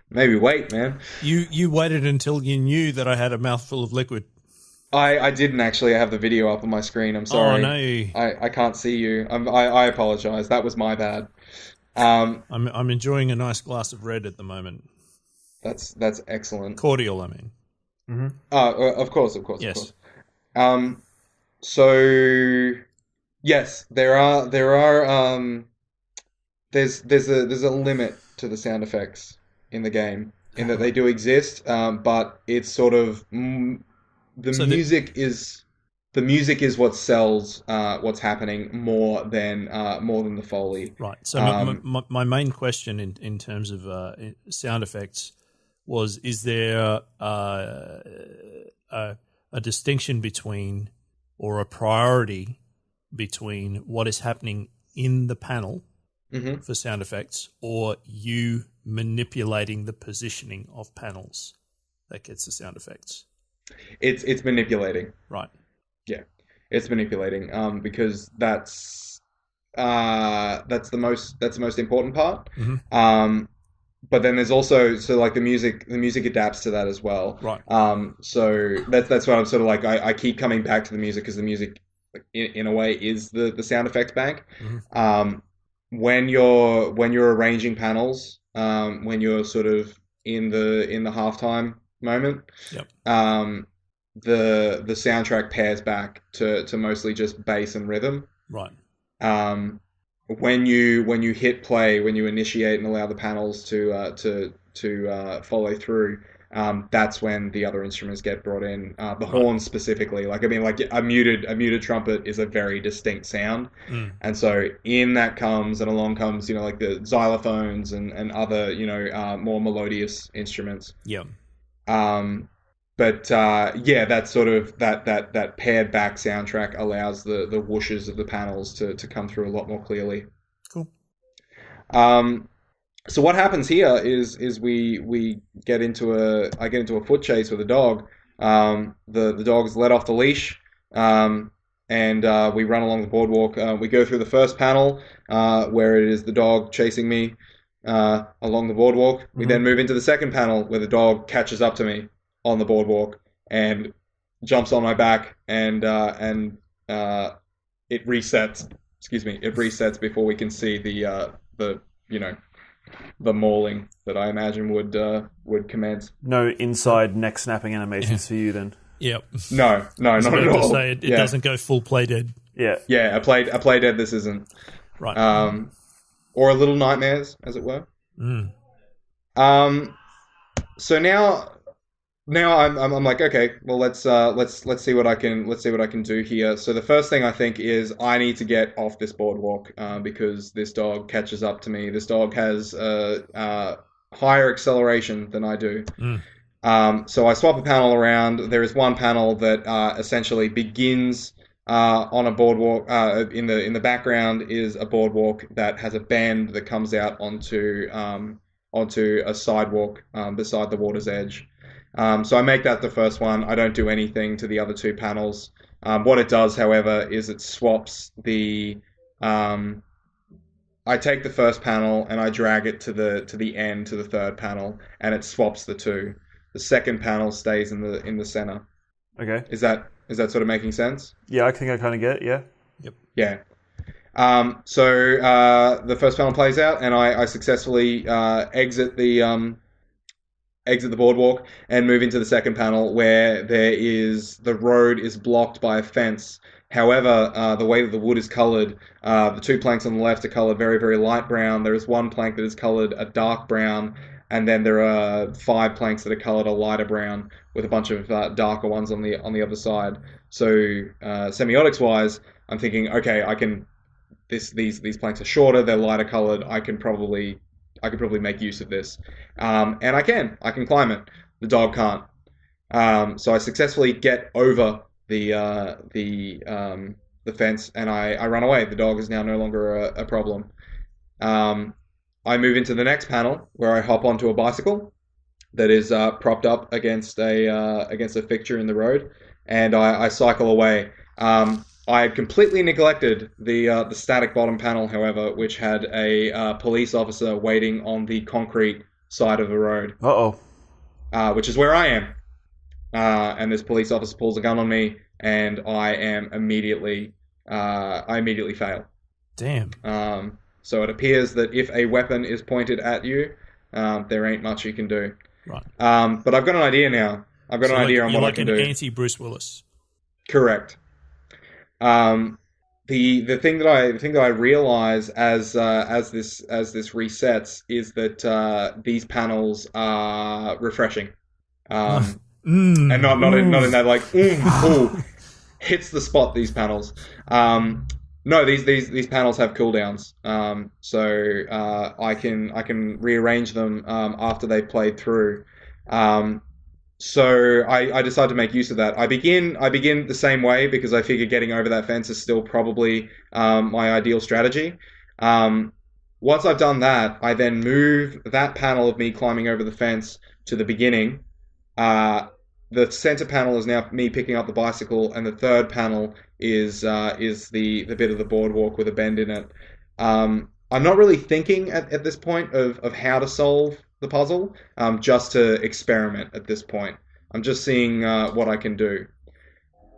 Speaker 3: maybe wait, man.
Speaker 1: You waited until you knew that I had a mouthful of liquid.
Speaker 3: I didn't actually have the video up on my screen. I'm sorry.
Speaker 1: Oh no.
Speaker 3: I can't see you. I apologize. That was my bad.
Speaker 1: I'm enjoying a nice glass of red at the moment.
Speaker 3: That's excellent.
Speaker 1: Cordial, I mean.
Speaker 2: Mm-hmm.
Speaker 3: Of course.
Speaker 1: Yes.
Speaker 3: Of course. So yes, there's a limit to the sound effects in the game, in that they do exist, but it's sort of the music is what sells what's happening more than the Foley.
Speaker 1: Right. So my main question in terms of sound effects was: is there a distinction between, or a priority between, what is happening in the panel for sound effects, or you manipulating the positioning of panels that gets the sound effects?
Speaker 3: It's manipulating.
Speaker 1: Right.
Speaker 3: Yeah, it's manipulating. Because that's the most important part.
Speaker 1: Mm-hmm.
Speaker 3: But then there's also, so like the music adapts to that as well.
Speaker 1: Right.
Speaker 3: So that's what I'm sort of like. I keep coming back to the music because the music, in a way, is the sound effects bank.
Speaker 1: Mm-hmm.
Speaker 3: When you're arranging panels, when you're sort of in the halftime moment,
Speaker 1: yep.
Speaker 3: The soundtrack pairs back to mostly just bass and rhythm.
Speaker 1: Right.
Speaker 3: When you hit play, when you initiate and allow the panels to follow through, that's when the other instruments get brought in. The horns specifically, like a muted trumpet is a very distinct sound, and so along comes like the xylophones and other more melodious instruments.
Speaker 1: Yeah.
Speaker 3: But that sort of that paired back soundtrack allows the whooshes of the panels to come through a lot more clearly.
Speaker 1: Cool.
Speaker 3: So what happens here is we get into a foot chase with a dog. The dog's let off the leash, and we run along the boardwalk. We go through the first panel where it is the dog chasing me along the boardwalk. Mm-hmm. We then move into the second panel where the dog catches up to me on the boardwalk and jumps on my back, and it resets. It resets before we can see the mauling that I imagine would commence.
Speaker 2: No inside neck snapping animations for you then.
Speaker 1: Yep.
Speaker 3: No, not at all.
Speaker 1: Say it doesn't go full play dead.
Speaker 2: Yeah.
Speaker 3: Yeah, a play dead this isn't.
Speaker 1: Right.
Speaker 3: Or a Little Nightmares, as it were.
Speaker 1: Mm.
Speaker 3: So now I'm like, okay, well let's see what I can do here. So the first thing I think is I need to get off this boardwalk because this dog catches up to me. This dog has higher acceleration than I do. So I swap a panel around. There is one panel that essentially begins on a boardwalk. In the background is a boardwalk that has a bend that comes out onto a sidewalk beside the water's edge. So I make that the first one. I don't do anything to the other two panels. What it does, however, is it swaps the I take the first panel and I drag it to the end, to the third panel, and it swaps the two. The second panel stays in the center.
Speaker 2: Okay.
Speaker 3: Is that sort of making sense?
Speaker 2: Yeah, I think I kind of get it. Yeah.
Speaker 1: Yep.
Speaker 3: Yeah. So the first panel plays out, and I successfully exit the boardwalk and move into the second panel, where the road is blocked by a fence. However, the way that the wood is colored, the two planks on the left are colored very, very light brown. There is one plank that is colored a dark brown, and then there are 5 planks that are colored a lighter brown, with a bunch of darker ones on the other side. So semiotics wise, I'm thinking, okay, I can. These planks are shorter, they're lighter colored. I could probably make use of this, and I can climb it. The dog can't. So I successfully get over the fence, and I run away. The dog is now no longer a problem. I move into the next panel, where I hop onto a bicycle that is propped up against a fixture in the road, and I cycle away. I had completely neglected the static bottom panel, however, which had a police officer waiting on the concrete side of the road. Which is where I am. And this police officer pulls a gun on me, and I immediately fail.
Speaker 1: Damn.
Speaker 3: So it appears that if a weapon is pointed at you, there ain't much you can do.
Speaker 1: Right.
Speaker 3: But I've got an idea now. I've got an idea on what I can do.
Speaker 1: You're like an anti-Bruce Willis.
Speaker 3: Correct. The thing that I realize as this resets is that these panels are refreshing, and not in that like hits the spot. These panels, no, these panels have cooldowns, so I can rearrange them after they've played through. So I decide to make use of that. I begin the same way, because I figure getting over that fence is still probably my ideal strategy. Once I've done that, I then move that panel of me climbing over the fence to the beginning. The center panel is now me picking up the bicycle, and the third panel is the bit of the boardwalk with a bend in it. I'm not really thinking at this point of how to solve the puzzle, just to experiment at this point. I'm just seeing what I can do.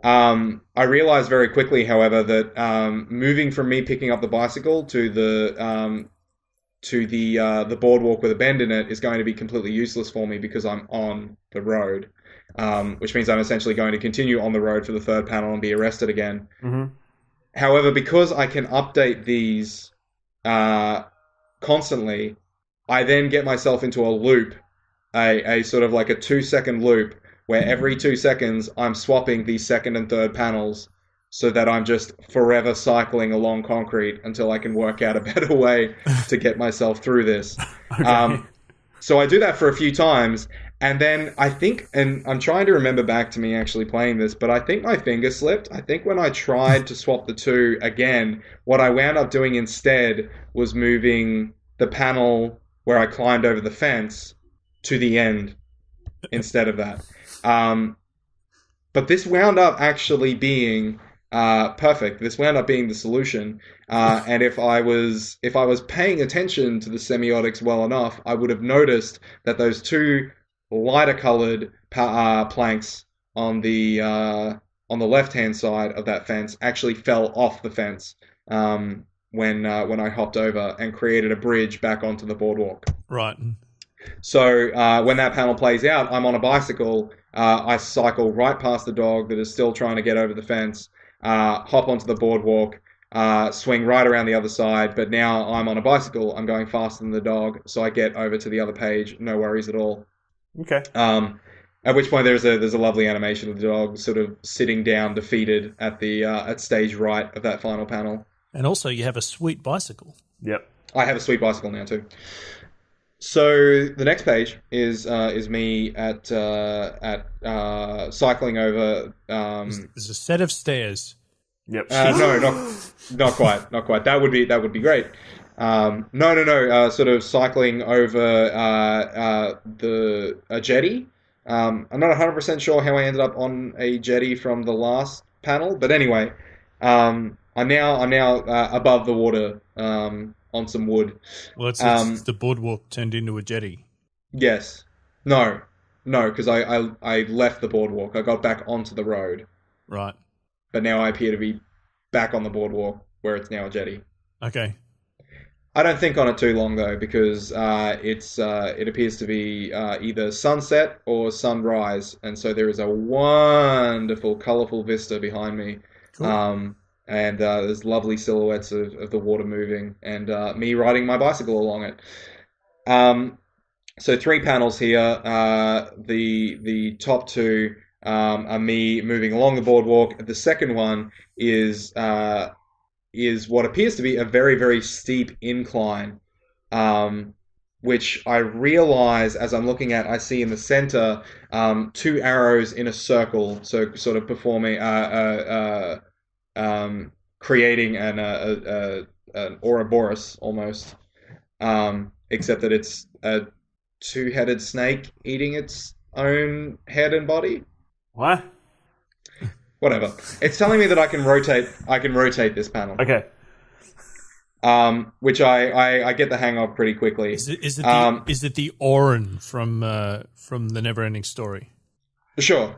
Speaker 3: I realized very quickly, however, that moving from me picking up the bicycle to the boardwalk with a bend in it is going to be completely useless for me, because I'm on the road, which means I'm essentially going to continue on the road for the third panel and be arrested again.
Speaker 2: Mm-hmm.
Speaker 3: However, because I can update these constantly, I then get myself into a loop, a sort of like a 2-second loop, where every 2 seconds I'm swapping these second and third panels, so that I'm just forever cycling along concrete until I can work out a better way to get myself through this. Okay. So I do that for a few times, and then I think, and I'm trying to remember back to me actually playing this, but I think my finger slipped. I think when I tried to swap the two again, what I wound up doing instead was moving the panel where I climbed over the fence to the end instead of that. But this wound up actually being perfect. This wound up being the solution. And if I was paying attention to the semiotics well enough, I would have noticed that those two lighter colored planks on the left-hand side of that fence actually fell off the fence when I hopped over and created a bridge back onto the boardwalk.
Speaker 1: Right.
Speaker 3: So when that panel plays out, I'm on a bicycle. I cycle right past the dog that is still trying to get over the fence, hop onto the boardwalk, swing right around the other side. But now I'm on a bicycle. I'm going faster than the dog, so I get over to the other page. No worries at all.
Speaker 2: Okay.
Speaker 3: At which point there's a lovely animation of the dog sort of sitting down, defeated at stage right of that final panel.
Speaker 1: And also, you have a sweet bicycle.
Speaker 2: Yep.
Speaker 3: I have a sweet bicycle now too. So the next page is me at cycling over.
Speaker 1: There's a set of stairs.
Speaker 2: Yep.
Speaker 3: No, not quite. That would be great. No. Sort of cycling over a jetty. I'm not 100% sure how I ended up on a jetty from the last panel, but anyway, I'm now above the water, on some wood.
Speaker 1: Well, it's the boardwalk turned into a jetty.
Speaker 3: Yes. No, because I left the boardwalk. I got back onto the road.
Speaker 1: Right.
Speaker 3: But now I appear to be back on the boardwalk where it's now a jetty.
Speaker 1: Okay.
Speaker 3: I don't think on it too long though, because it appears to be either sunset or sunrise, and so there is a wonderful, colourful vista behind me.
Speaker 1: Cool.
Speaker 3: And there's lovely silhouettes of the water moving, and me riding my bicycle along it. So 3 panels here. The top 2 are me moving along the boardwalk. The second one is what appears to be a very, very steep incline, which I realize as I'm looking at. I see in the center 2 arrows in a circle, so sort of performing, creating an Ouroboros almost, except that it's a 2-headed snake eating its own head and body.
Speaker 2: What?
Speaker 3: Whatever. It's telling me that I can rotate this panel.
Speaker 2: Okay.
Speaker 3: Which I get the hang of pretty quickly.
Speaker 1: Is it the Orin from the Neverending Story?
Speaker 3: Sure.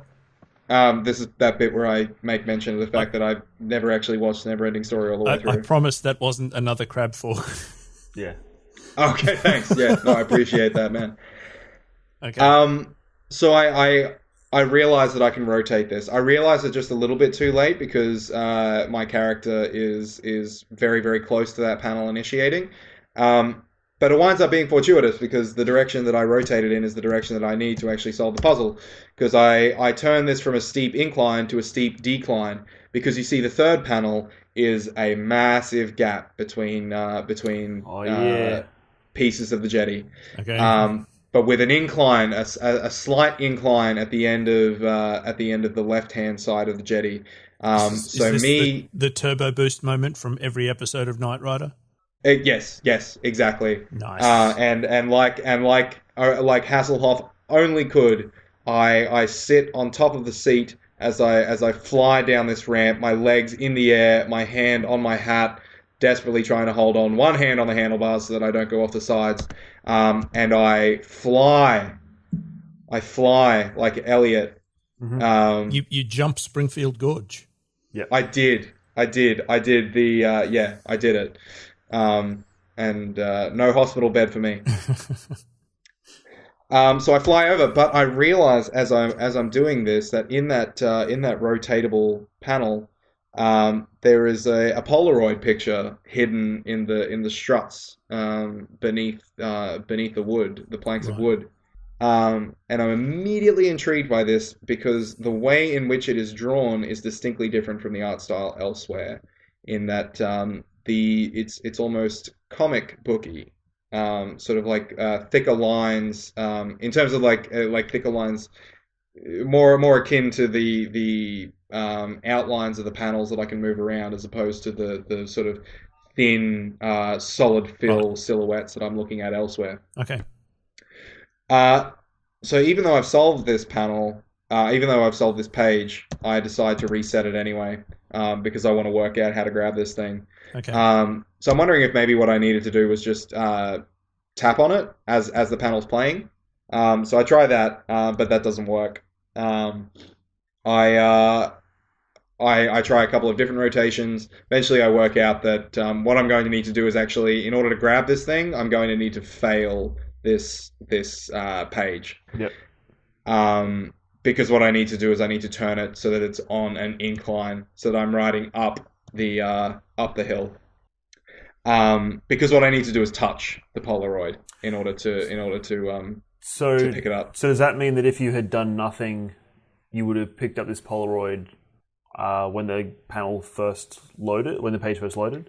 Speaker 3: This is that bit where I make mention of the fact that I've never actually watched the Neverending Story all the way through.
Speaker 1: I promise that wasn't another crab fork.
Speaker 2: Yeah.
Speaker 3: Okay, thanks. Yeah, no, I appreciate that, man.
Speaker 1: Okay.
Speaker 3: So I realize that I can rotate this. I realize it just a little bit too late because my character is very, very close to that panel initiating. But it winds up being fortuitous because the direction that I rotated in is the direction that I need to actually solve the puzzle. Because I turn this from a steep incline to a steep decline. Because you see the third panel is a massive gap between pieces of the jetty.
Speaker 1: Okay.
Speaker 3: But with an incline, a slight incline at the end of the left-hand side of the jetty.
Speaker 1: Is this the turbo boost moment from every episode of Knight Rider?
Speaker 3: Yes, exactly.
Speaker 1: Nice.
Speaker 3: And like Hasselhoff only could, I sit on top of the seat as I fly down this ramp, my legs in the air, my hand on my hat, desperately trying to hold on, one hand on the handlebars so that I don't go off the sides. And I fly like Elliot.
Speaker 2: Mm-hmm.
Speaker 1: You jump Springfield Gorge.
Speaker 2: Yeah,
Speaker 3: I did I did it. And no hospital bed for me. So I fly over, but I realize as I'm doing this that in that rotatable panel, there is a Polaroid picture hidden in the struts beneath the wood, the planks of wood. And I'm immediately intrigued by this because the way in which it is drawn is distinctly different from the art style elsewhere. In that it's almost comic booky, sort of like thicker lines. In terms of like thicker lines, more akin to the outlines of the panels that I can move around, as opposed to the sort of thin, solid fill silhouettes that I'm looking at elsewhere.
Speaker 1: Okay.
Speaker 3: So even though I've solved this panel, even though I've solved this page, I decide to reset it anyway, because I want to work out how to grab this thing.
Speaker 1: Okay.
Speaker 3: So I'm wondering if maybe what I needed to do was just tap on it as the panel's playing. So I try that, but that doesn't work. I try a couple of different rotations. Eventually I work out that what I'm going to need to do is actually, in order to grab this thing, I'm going to need to fail this page.
Speaker 2: Yep.
Speaker 3: Because what I need to do is I need to turn it so that it's on an incline, so that I'm riding up the hill. Because what I need to do is touch the Polaroid in order to pick it up.
Speaker 2: So does that mean that if you had done nothing, you would have picked up this Polaroid when the panel first loaded, when the page first loaded?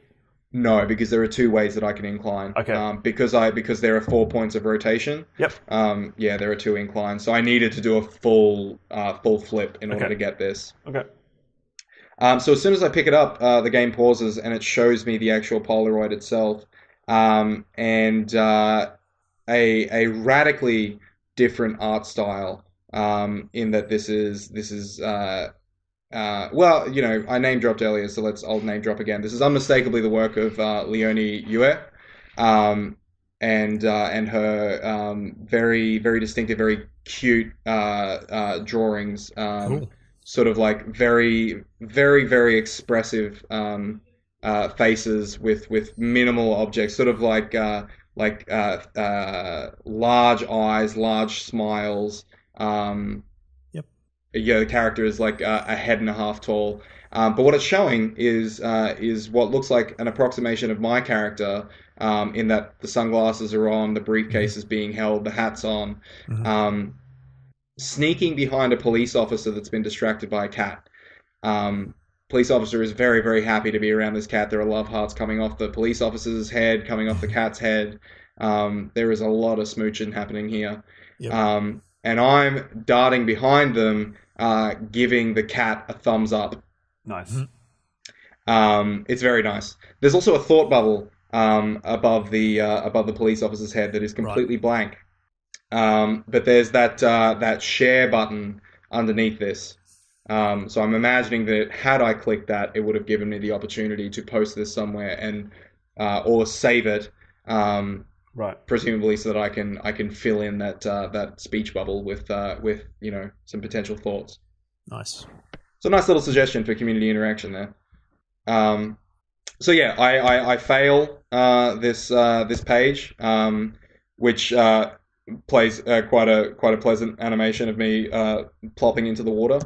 Speaker 3: No, because there are two ways that I can incline.
Speaker 2: Okay.
Speaker 3: Because there are 4 points of rotation.
Speaker 2: Yep.
Speaker 3: There are two inclines, so I needed to do a full flip in order to get this.
Speaker 2: Okay.
Speaker 3: So as soon as I pick it up, the game pauses and it shows me the actual Polaroid itself, and a radically different art style. In that this is I name dropped earlier, so I'll name drop again. This is unmistakably the work of Leonie Yue. And her very very distinctive, very cute drawings.
Speaker 1: Cool.
Speaker 3: Sort of like very very very expressive faces with minimal objects, sort of like large eyes, large smiles.
Speaker 1: Yep.
Speaker 3: Yeah, the character is like a head and a half tall. But what it's showing is what looks like an approximation of my character, in that the sunglasses are on, the briefcase is being held, the hat's on, sneaking behind a police officer that's been distracted by a cat. Police officer is very, very happy to be around this cat. There are love hearts coming off the police officer's head, coming off the cat's head. There is a lot of smooching happening here.
Speaker 1: Yep.
Speaker 3: And I'm darting behind them, giving the cat a thumbs up.
Speaker 2: Nice.
Speaker 3: It's very nice. There's also a thought bubble above the police officer's head that is completely blank. But there's that share button underneath this. So I'm imagining that had I clicked that, it would have given me the opportunity to post this somewhere and or save it. Presumably so that I can fill in that speech bubble with some potential thoughts.
Speaker 1: Nice.
Speaker 3: So a nice little suggestion for community interaction there. So yeah, I fail this page, which plays quite a pleasant animation of me plopping into the water,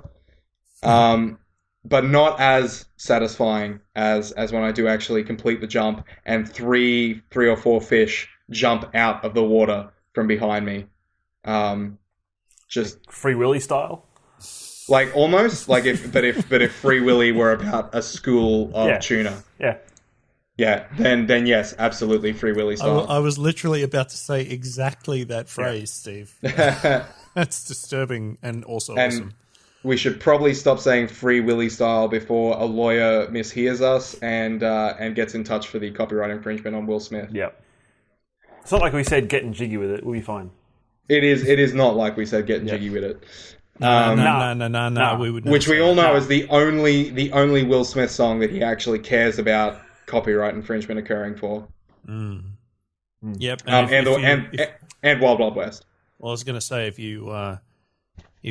Speaker 3: but not as satisfying as when I do actually complete the jump and three or four fish jump out of the water from behind me. Just
Speaker 2: Free Willy style.
Speaker 3: Like almost like if Free Willy were about a school of tuna. Yeah, then yes, absolutely Free Willy style.
Speaker 1: I was literally about to say exactly that phrase, Steve. That's disturbing and also awesome.
Speaker 3: We should probably stop saying Free Willy style before a lawyer mishears us and gets in touch for the copyright infringement on Will Smith.
Speaker 2: Yep. It's not like we said getting jiggy with it. We'll be fine.
Speaker 3: It is not like we said getting jiggy with it.
Speaker 1: No. We would.
Speaker 3: Which we all know is the only Will Smith song that he actually cares about copyright infringement occurring for.
Speaker 1: Yep.
Speaker 3: And Wild Wild West.
Speaker 1: Well, I was going to say if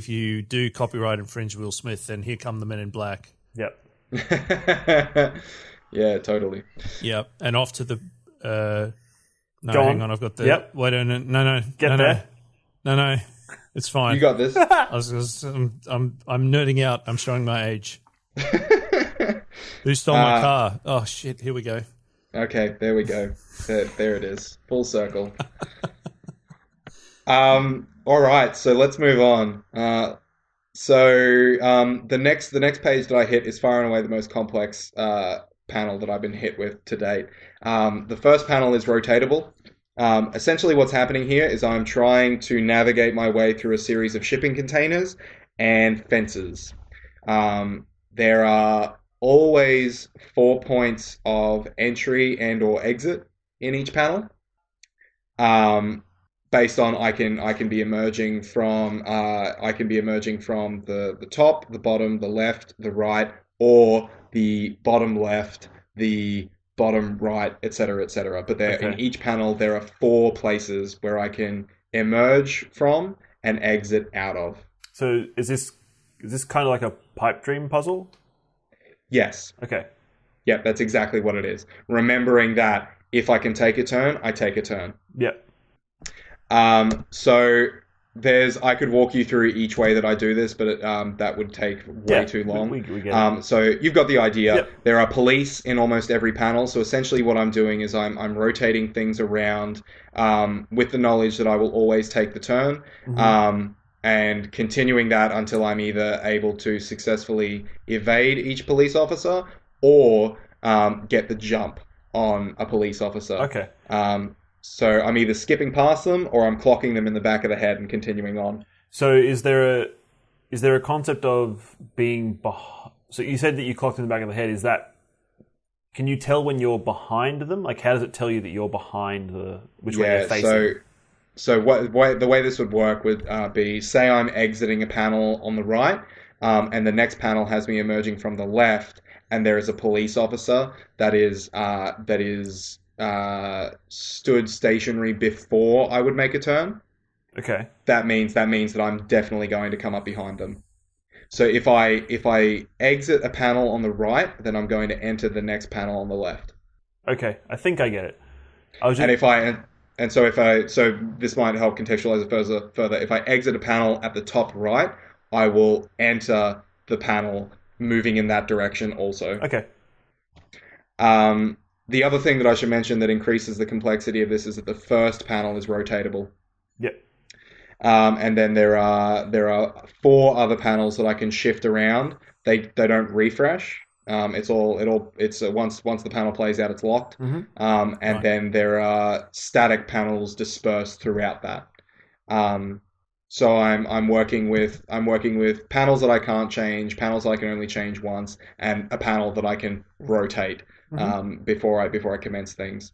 Speaker 1: you do copyright infringe Will Smith, then here come the Men in Black.
Speaker 2: Yep.
Speaker 3: Yeah, totally.
Speaker 1: Yep. And off to the. No,
Speaker 2: Go
Speaker 1: hang on. I've got the.
Speaker 2: Yep.
Speaker 1: Wait, no.
Speaker 2: Get there.
Speaker 1: No. It's fine.
Speaker 3: You got this.
Speaker 1: I'm nerding out. I'm showing my age. Who stole my car? Oh shit! Here we go.
Speaker 3: Okay, there we go. There it is. Full circle. All right, so let's move on. The next page that I hit is far and away the most complex panel that I've been hit with to date. The first panel is rotatable. Essentially what's happening here is I'm trying to navigate my way through a series of shipping containers and fences. There are always 4 points of entry and or exit in each panel. Based on I can be emerging from the top, the bottom, the left, the right, or the bottom left, the bottom right, etc., etc. But in each panel there are 4 places where I can emerge from and exit out of.
Speaker 2: So is this kind of like a pipe dream puzzle?
Speaker 3: Yes.
Speaker 2: Okay.
Speaker 3: Yeah, that's exactly what it is. Remembering that if I can take a turn, I take a turn.
Speaker 2: Yep.
Speaker 3: So I could walk you through each way that I do this, but that would take way too long.
Speaker 2: We get it.
Speaker 3: So you've got the idea.
Speaker 2: Yep.
Speaker 3: There are police in almost every panel. So essentially what I'm doing is I'm rotating things around with the knowledge that I will always take the turn, and continuing that until I'm either able to successfully evade each police officer or get the jump on a police officer.
Speaker 2: Okay.
Speaker 3: So I'm either skipping past them or I'm clocking them in the back of the head and continuing on.
Speaker 2: So is there a concept of being so you said that you clocked in the back of the head. Is that, can you tell when you're behind them? Like, how does it tell you that you're behind which way they're facing?
Speaker 3: So the way this would work would be, say I'm exiting a panel on the right, and the next panel has me emerging from the left, and there is a police officer that is stood stationary before I would make a turn,
Speaker 2: Okay.
Speaker 3: that means that I'm definitely going to come up behind them. So if I exit a panel on the right, then I'm going to enter the next panel on the left.
Speaker 2: Okay. I think I get it. I was just...
Speaker 3: And so this might help contextualize it further. If I exit a panel at the top right, I will enter the panel moving in that direction also.
Speaker 2: Okay.
Speaker 3: The other thing that I should mention that increases the complexity of this is that the first panel is rotatable.
Speaker 2: Yep.
Speaker 3: And then there are 4 other panels that I can shift around. They don't refresh. It's once the panel plays out, it's locked. And then there are static panels dispersed throughout that. So I'm working with panels that I can't change, panels that I can only change once, and a panel that I can rotate before I commence things.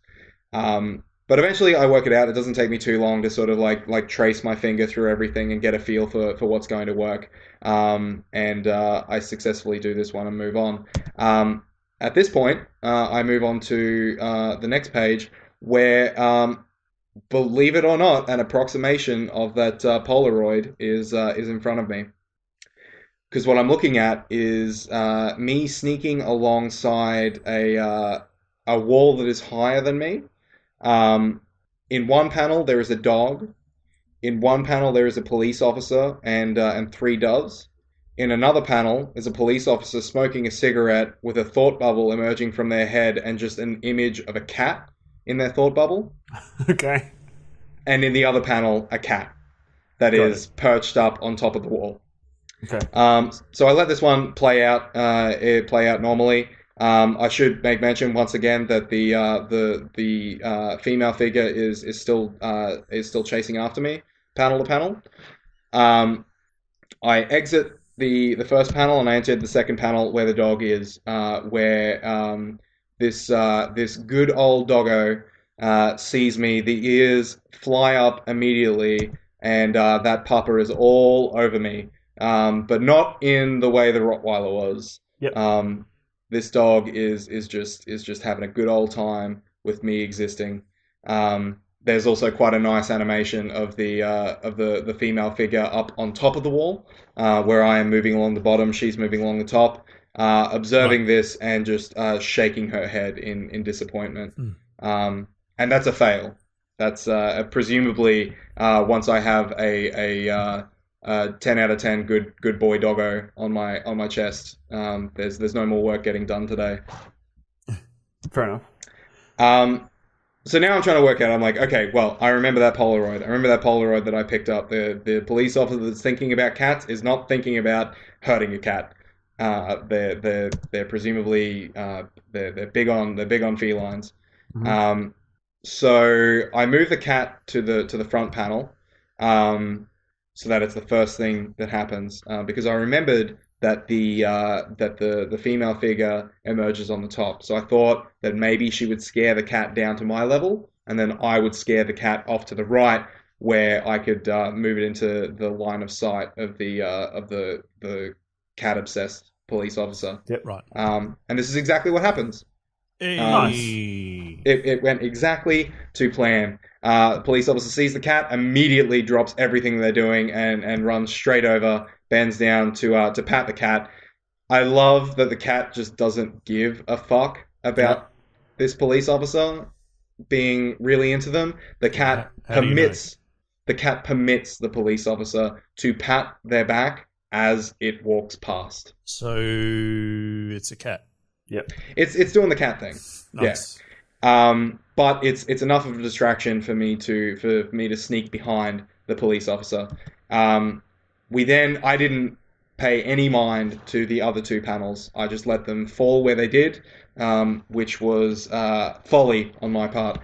Speaker 3: But eventually I work it out. It doesn't take me too long to sort of like trace my finger through everything and get a feel for what's going to work. And I successfully do this one and move on. At this point, I move on to the next page where, believe it or not, an approximation of that Polaroid is in front of me. Because what I'm looking at is me sneaking alongside a wall that is higher than me. In one panel, there is a dog. In one panel, there is a police officer and 3 doves. In another panel, is a police officer smoking a cigarette with a thought bubble emerging from their head and just an image of a cat in their thought bubble.
Speaker 2: Okay.
Speaker 3: And in the other panel, a cat that is perched up on top of the wall.
Speaker 2: Okay.
Speaker 3: So I let this one play out normally. I should make mention once again that the female figure is still chasing after me, panel to panel. I exit the first panel and I entered the second panel where the dog is, where this good old doggo sees me. The ears fly up immediately, and that pupper is all over me, but not in the way the Rottweiler was.
Speaker 2: Yep.
Speaker 3: This dog is just having a good old time with me existing. There's also quite a nice animation of the female figure up on top of the wall, where I am moving along the bottom, she's moving along the top, observing this and just shaking her head in disappointment. And that's a fail. That's presumably once I have a 10 out of 10 good boy doggo on my chest. There's no more work getting done today.
Speaker 2: Fair enough.
Speaker 3: So now I'm trying to work out. I'm like, okay, well, I remember that Polaroid. I remember that Polaroid that I picked up. The police officer that's thinking about cats is not thinking about hurting a cat. They're presumably they're big on felines. So I move the cat to the front panel. So that it's the first thing that happens, because I remembered that the female figure emerges on the top. So I thought that maybe she would scare the cat down to my level, and then I would scare the cat off to the right, where I could move it into the line of sight of the cat obsessed police officer.
Speaker 2: Yep.
Speaker 1: Right.
Speaker 3: And this is exactly what happens.
Speaker 2: Nice.
Speaker 3: It went exactly to plan. The police officer sees the cat, immediately drops everything they're doing and runs straight over, bends down to pat the cat. I love that the cat just doesn't give a fuck about this police officer being really into them. The cat permits the police officer to pat their back as it walks past.
Speaker 1: So it's a cat.
Speaker 2: Yep.
Speaker 3: It's doing the cat thing.
Speaker 1: Nice.
Speaker 3: Yeah. But it's enough of a distraction for me to sneak behind the police officer. I didn't pay any mind to the other 2 panels. I just let them fall where they did, which was folly on my part,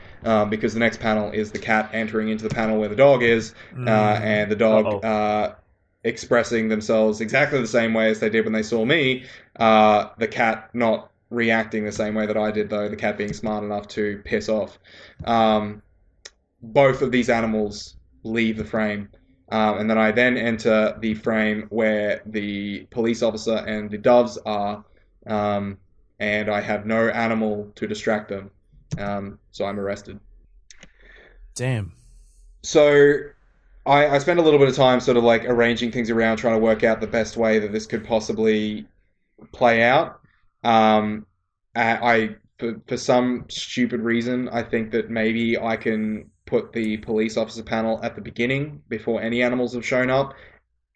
Speaker 3: because the next panel is the cat entering into the panel where the dog is, and the dog expressing themselves exactly the same way as they did when they saw me. The cat not reacting the same way that I did, though, the cat being smart enough to piss off. Both of these animals leave the frame. And then I enter the frame where the police officer and the doves are, and I have no animal to distract them. So I'm arrested.
Speaker 1: Damn.
Speaker 3: So I spent a little bit of time sort of like arranging things around, trying to work out the best way that this could possibly play out. For some stupid reason, I think that maybe I can put the police officer panel at the beginning before any animals have shown up,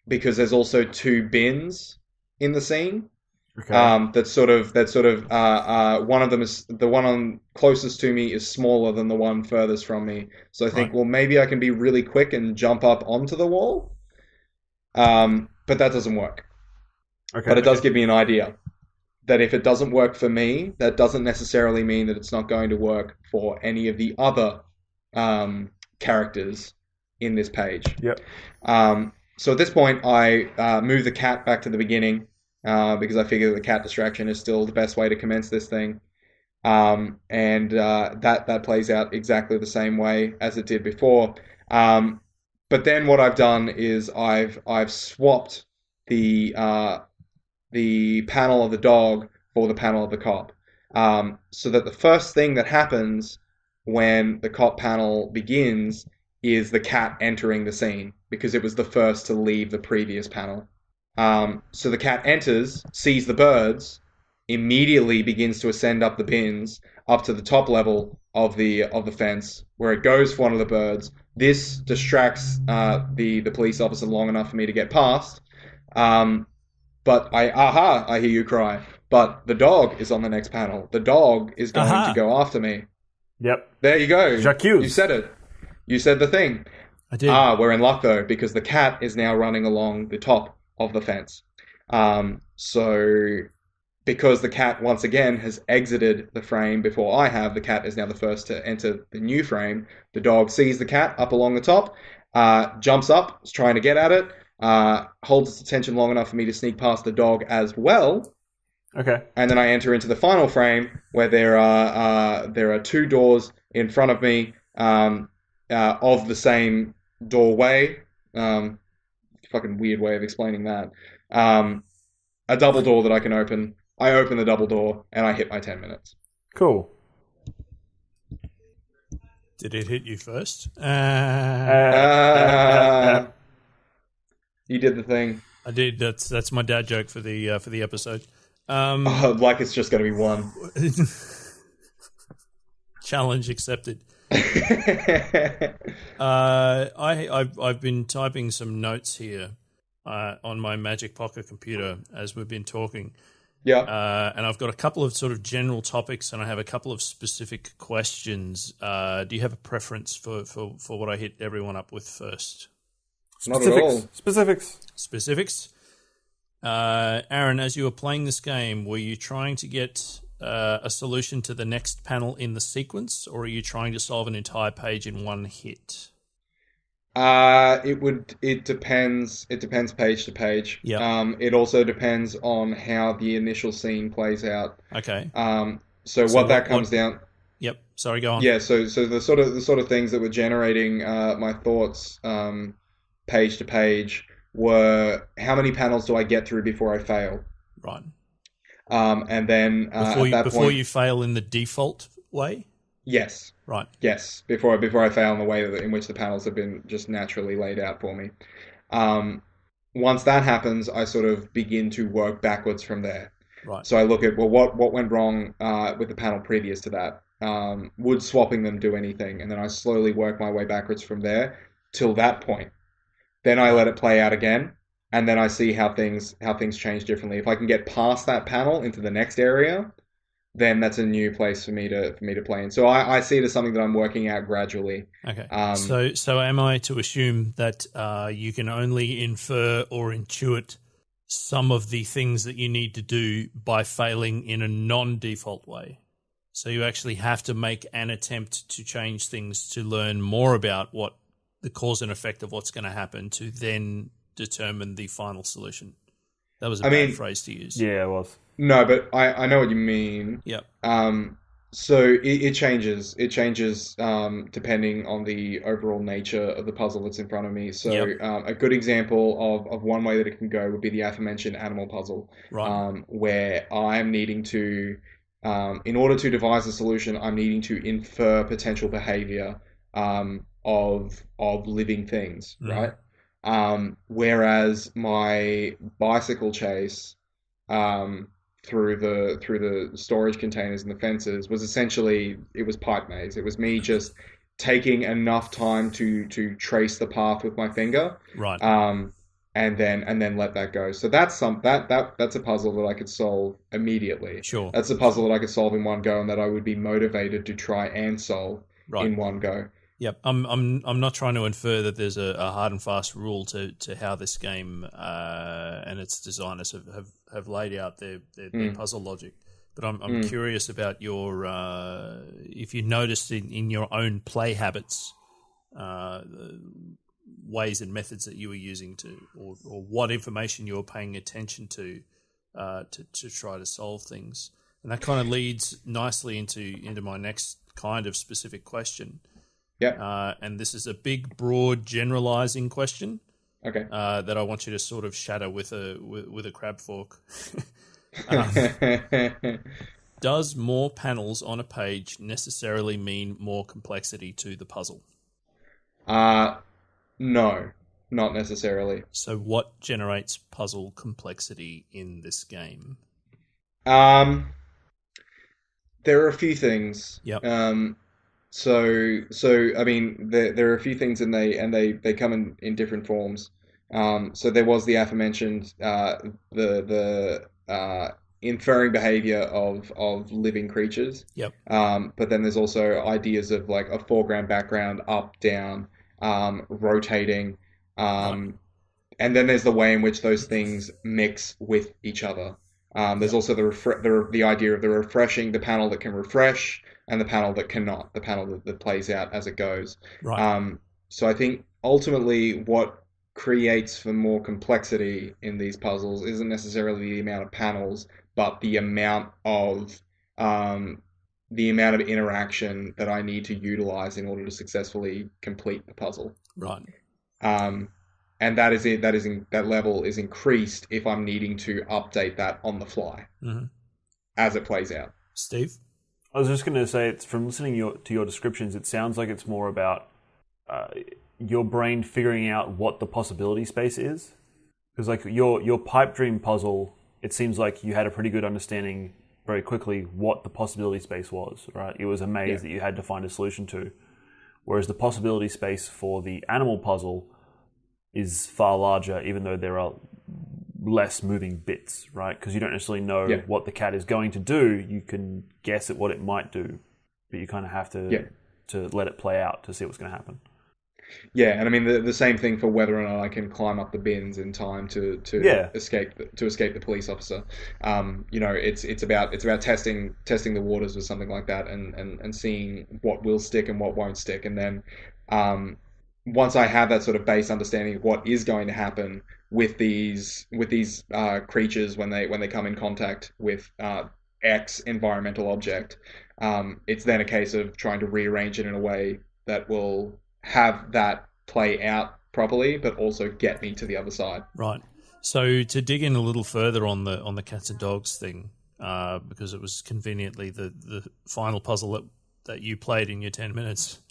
Speaker 3: because there's also two bins in the scene.
Speaker 2: Okay.
Speaker 3: One of them is the one on closest to me is smaller than the one furthest from me. So I think, well, maybe I can be really quick and jump up onto the wall. But that doesn't work.
Speaker 2: Okay.
Speaker 3: But it does give me an idea that if it doesn't work for me, that doesn't necessarily mean that it's not going to work for any of the other characters in this page.
Speaker 2: Yep.
Speaker 3: So at this point, I move the cat back to the beginning. Because I figure the cat distraction is still the best way to commence this thing. That plays out exactly the same way as it did before. But then what I've done is I've swapped the panel of the dog for the panel of the cop. So that the first thing that happens when the cop panel begins is the cat entering the scene, because it was the first to leave the previous panel. So the cat enters, sees the birds, immediately begins to ascend up the bins, up to the top level of the fence, where it goes for one of the birds. This distracts the police officer long enough for me to get past. But I hear you cry. But the dog is on the next panel. The dog is going to go after me.
Speaker 2: Yep.
Speaker 3: There you go.
Speaker 2: J'accuse.
Speaker 3: You said it. You said the thing.
Speaker 1: I did.
Speaker 3: We're in luck though, because the cat is now running along the top of the fence. So because the cat once again has exited the frame before I have, the cat is now the first to enter the new frame. The dog sees the cat up along the top, jumps up, is trying to get at it, holds its attention long enough for me to sneak past the dog as well.
Speaker 2: Okay.
Speaker 3: And then I enter into the final frame where there are two doors in front of me of the same doorway. Fucking weird way of explaining that. A double door that I can open. I open the double door and I hit my 10 minutes.
Speaker 2: Cool.
Speaker 1: Did it hit you first?
Speaker 3: You did the thing.
Speaker 1: I did. That's my dad joke for the episode.
Speaker 3: Like it's just going to be one.
Speaker 1: Challenge accepted. I've been typing some notes here on my Magic Pocket computer as we've been talking.
Speaker 3: Yeah.
Speaker 1: And I've got a couple of sort of general topics, and I have a couple of specific questions. Do you have a preference for what I hit everyone up with first?
Speaker 3: Not at all.
Speaker 1: Specifics. Aaron, as you were playing this game, were you trying to get a solution to the next panel in the sequence, or are you trying to solve an entire page in one hit?
Speaker 3: It depends. It depends page to page.
Speaker 1: Yeah.
Speaker 3: It also depends on how the initial scene plays out.
Speaker 1: Okay.
Speaker 3: So what that comes down.
Speaker 1: Yep. Sorry, go on.
Speaker 3: Yeah. So the sort of things that were generating my thoughts page to page were how many panels do I get through before I fail?
Speaker 1: Right.
Speaker 3: And then
Speaker 1: before you fail in the default way?
Speaker 3: Yes.
Speaker 1: Right.
Speaker 3: Yes. Before I fail in the way in which the panels have been just naturally laid out for me. Once that happens, I sort of begin to work backwards from there.
Speaker 1: Right.
Speaker 3: So I look at, well, what went wrong with the panel previous to that? Would swapping them do anything? And then I slowly work my way backwards from there till that point. Then I let it play out again. And then I see how things change differently. If I can get past that panel into the next area, then that's a new place for me to play in. So I see it as something that I'm working out gradually.
Speaker 1: Okay. So am I to assume that you can only infer or intuit some of the things that you need to do by failing in a non-default way? So you actually have to make an attempt to change things to learn more about what the cause and effect of what's going to happen to then determine the final solution. That was a bad phrase to use.
Speaker 2: Yeah, it was.
Speaker 3: No, but I know what you mean.
Speaker 1: Yep.
Speaker 3: So it changes. It changes depending on the overall nature of the puzzle that's in front of me. So
Speaker 1: Yep.
Speaker 3: A good example of one way that it can go would be the aforementioned animal puzzle,
Speaker 1: Right.
Speaker 3: where I'm needing to in order to devise a solution, I'm needing to infer potential behavior of living things, right? Whereas my bicycle chase through the storage containers and the fences was essentially, it was pipe maze. It was me just taking enough time to trace the path with my finger,
Speaker 1: Right.
Speaker 3: And then let that go. So that's a puzzle that I could solve immediately.
Speaker 1: Sure.
Speaker 3: That's a puzzle that I could solve in one go, and that I would be motivated to try and solve in one go.
Speaker 1: Yep, I'm not trying to infer that there's a hard and fast rule to how this game and its designers have laid out their puzzle logic. But I'm curious about your if you noticed in your own play habits ways and methods that you were using to, or what information you were paying attention to try to solve things. And that kind of leads nicely into my next kind of specific question.
Speaker 3: Yeah.
Speaker 1: And this is a big, broad, generalizing question.
Speaker 3: Okay.
Speaker 1: That I want you to sort of shatter with a crab fork. Does more panels on a page necessarily mean more complexity to the puzzle?
Speaker 3: No, not necessarily.
Speaker 1: So what generates puzzle complexity in this game?
Speaker 3: There are a few things.
Speaker 1: Yep.
Speaker 3: So I mean, there are a few things, and they come in different forms. So there was the aforementioned the inferring behavior of living creatures.
Speaker 1: Yep.
Speaker 3: But then there's also ideas of like a foreground, background, up, down, rotating, and then there's the way in which those things mix with each other. There's also the idea of the refreshing, the panel that can refresh, and the panel that cannot, the panel that plays out as it goes.
Speaker 1: Right.
Speaker 3: So I think ultimately what creates for more complexity in these puzzles isn't necessarily the amount of panels, but the amount of interaction that I need to utilize in order to successfully complete the puzzle.
Speaker 1: Right.
Speaker 3: And that level is increased if I'm needing to update that on the fly as it plays out.
Speaker 1: Steve?
Speaker 2: I was just going to say, it's from listening to your descriptions, it sounds like it's more about your brain figuring out what the possibility space is. Because like your pipe dream puzzle, it seems like you had a pretty good understanding very quickly what the possibility space was, right? It was a maze that you had to find a solution to. Whereas the possibility space for the animal puzzle is far larger, even though there are less moving bits, right? Because you don't necessarily know what the cat is going to do. You can guess at what it might do, but you kind of have to let it play out to see what's going to happen.
Speaker 3: Yeah, and I mean the same thing for whether or not I can climb up the bins in time to escape the police officer. It's about testing the waters with something like that, and seeing what will stick and what won't stick, and then once I have that sort of base understanding of what is going to happen with these creatures when they come in contact with X environmental object, it's then a case of trying to rearrange it in a way that will have that play out properly, but also get me to the other side.
Speaker 1: Right. So to dig in a little further on the cats and dogs thing, because it was conveniently the final puzzle that you played in your 10 minutes.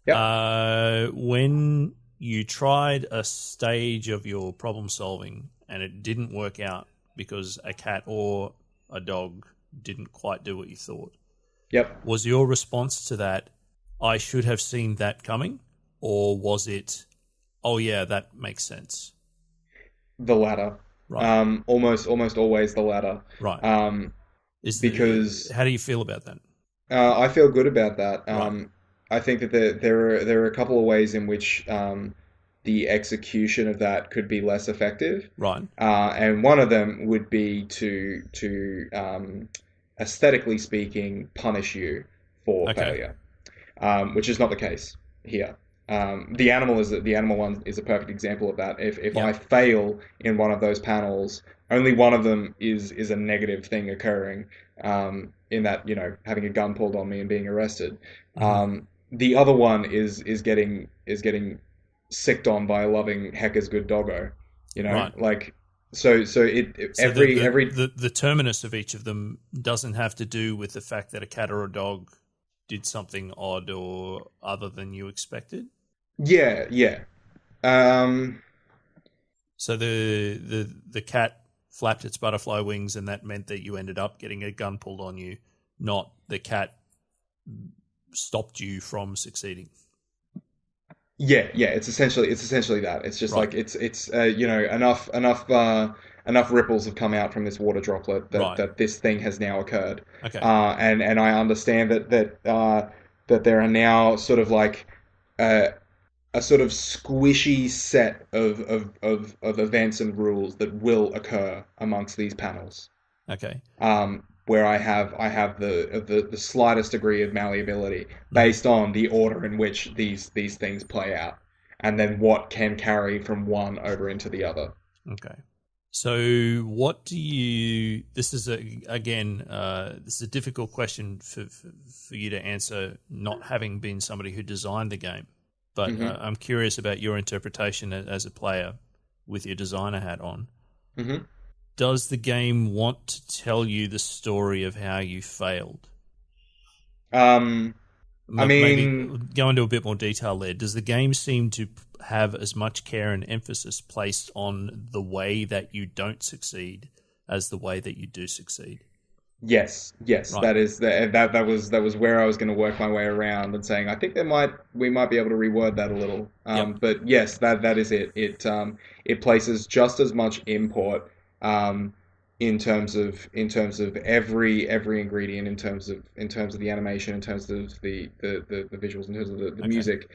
Speaker 3: Yep.
Speaker 1: When you tried a stage of your problem solving and it didn't work out because a cat or a dog didn't quite do what you thought.
Speaker 3: Yep.
Speaker 1: Was your response to that, I should have seen that coming? Or was it, oh yeah, that makes sense?
Speaker 3: The latter.
Speaker 1: Right.
Speaker 3: Almost always the latter.
Speaker 1: Right. How do you feel about that?
Speaker 3: I feel good about that.
Speaker 1: Right.
Speaker 3: I think that there are a couple of ways in which the execution of that could be less effective.
Speaker 1: Right.
Speaker 3: And one of them would be to aesthetically speaking, punish you for failure, which is not the case here. The animal one is a perfect example of that. If I fail in one of those panels, only one of them is a negative thing occurring, in that, having a gun pulled on me and being arrested. The other one is getting sicked on by a loving hecker's good doggo.
Speaker 1: Right.
Speaker 3: Like So
Speaker 1: the,
Speaker 3: every
Speaker 1: the terminus of each of them doesn't have to do with the fact that a cat or a dog did something odd or other than you expected.
Speaker 3: yeah. Um,
Speaker 1: So the cat flapped its butterfly wings, and that meant that you ended up getting a gun pulled on you, not the cat stopped you from succeeding.
Speaker 3: yeah. It's essentially that. It's just
Speaker 1: Right.
Speaker 3: like it's enough ripples have come out from this water droplet
Speaker 1: Right.
Speaker 3: that this thing has now occurred.
Speaker 1: Okay.
Speaker 3: And I understand that there are now sort of like a sort of squishy set of events and rules that will occur amongst these panels.
Speaker 1: Okay.
Speaker 3: Where I have the slightest degree of malleability based on the order in which these things play out, and then what can carry from one over into the other.
Speaker 1: Okay. So what do you... This is, this is a difficult question for you to answer, not having been somebody who designed the game. But I'm curious about your interpretation as a player with your designer hat on.
Speaker 3: Mm-hmm.
Speaker 1: Does the game want to tell you the story of how you failed? Maybe go into a bit more detail there. Does the game seem to have as much care and emphasis placed on the way that you don't succeed as the way that you do succeed?
Speaker 3: Yes,
Speaker 1: Right.
Speaker 3: that was where I was going to work my way around and saying I think we might be able to reword that a little.
Speaker 1: Yep.
Speaker 3: But yes, that is it. It places just as much import in terms of every ingredient, in terms of the animation, in terms of the visuals, in terms of the music.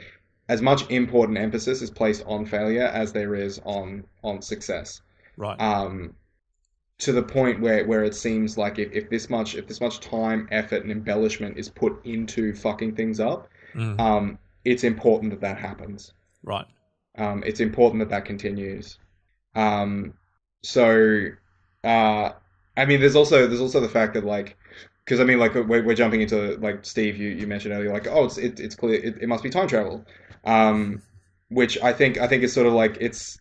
Speaker 3: As much import and emphasis is placed on failure as there is on success.
Speaker 1: Right.
Speaker 3: To the point where it seems like if this much time, effort, and embellishment is put into fucking things up, it's important that happens.
Speaker 1: Right.
Speaker 3: It's important that continues. So, I mean, there's also the fact that like, because I mean, like we're jumping into like Steve, you mentioned earlier, like it's clear it must be time travel, which I think is sort of like it's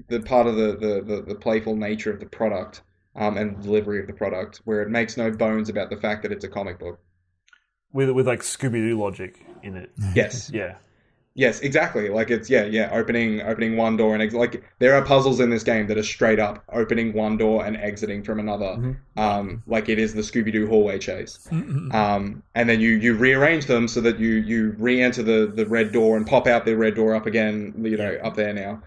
Speaker 3: the part of the playful nature of the product, and the delivery of the product, where it makes no bones about the fact that it's a comic book.
Speaker 2: With like Scooby-Doo logic in it.
Speaker 3: Yes.
Speaker 2: Yeah.
Speaker 3: Yes, exactly. Like it's opening one door and like there are puzzles in this game that are straight up opening one door and exiting from another. Like it is the Scooby-Doo hallway chase. And then you rearrange them so that you re-enter the red door and pop out the red door up again, up there now.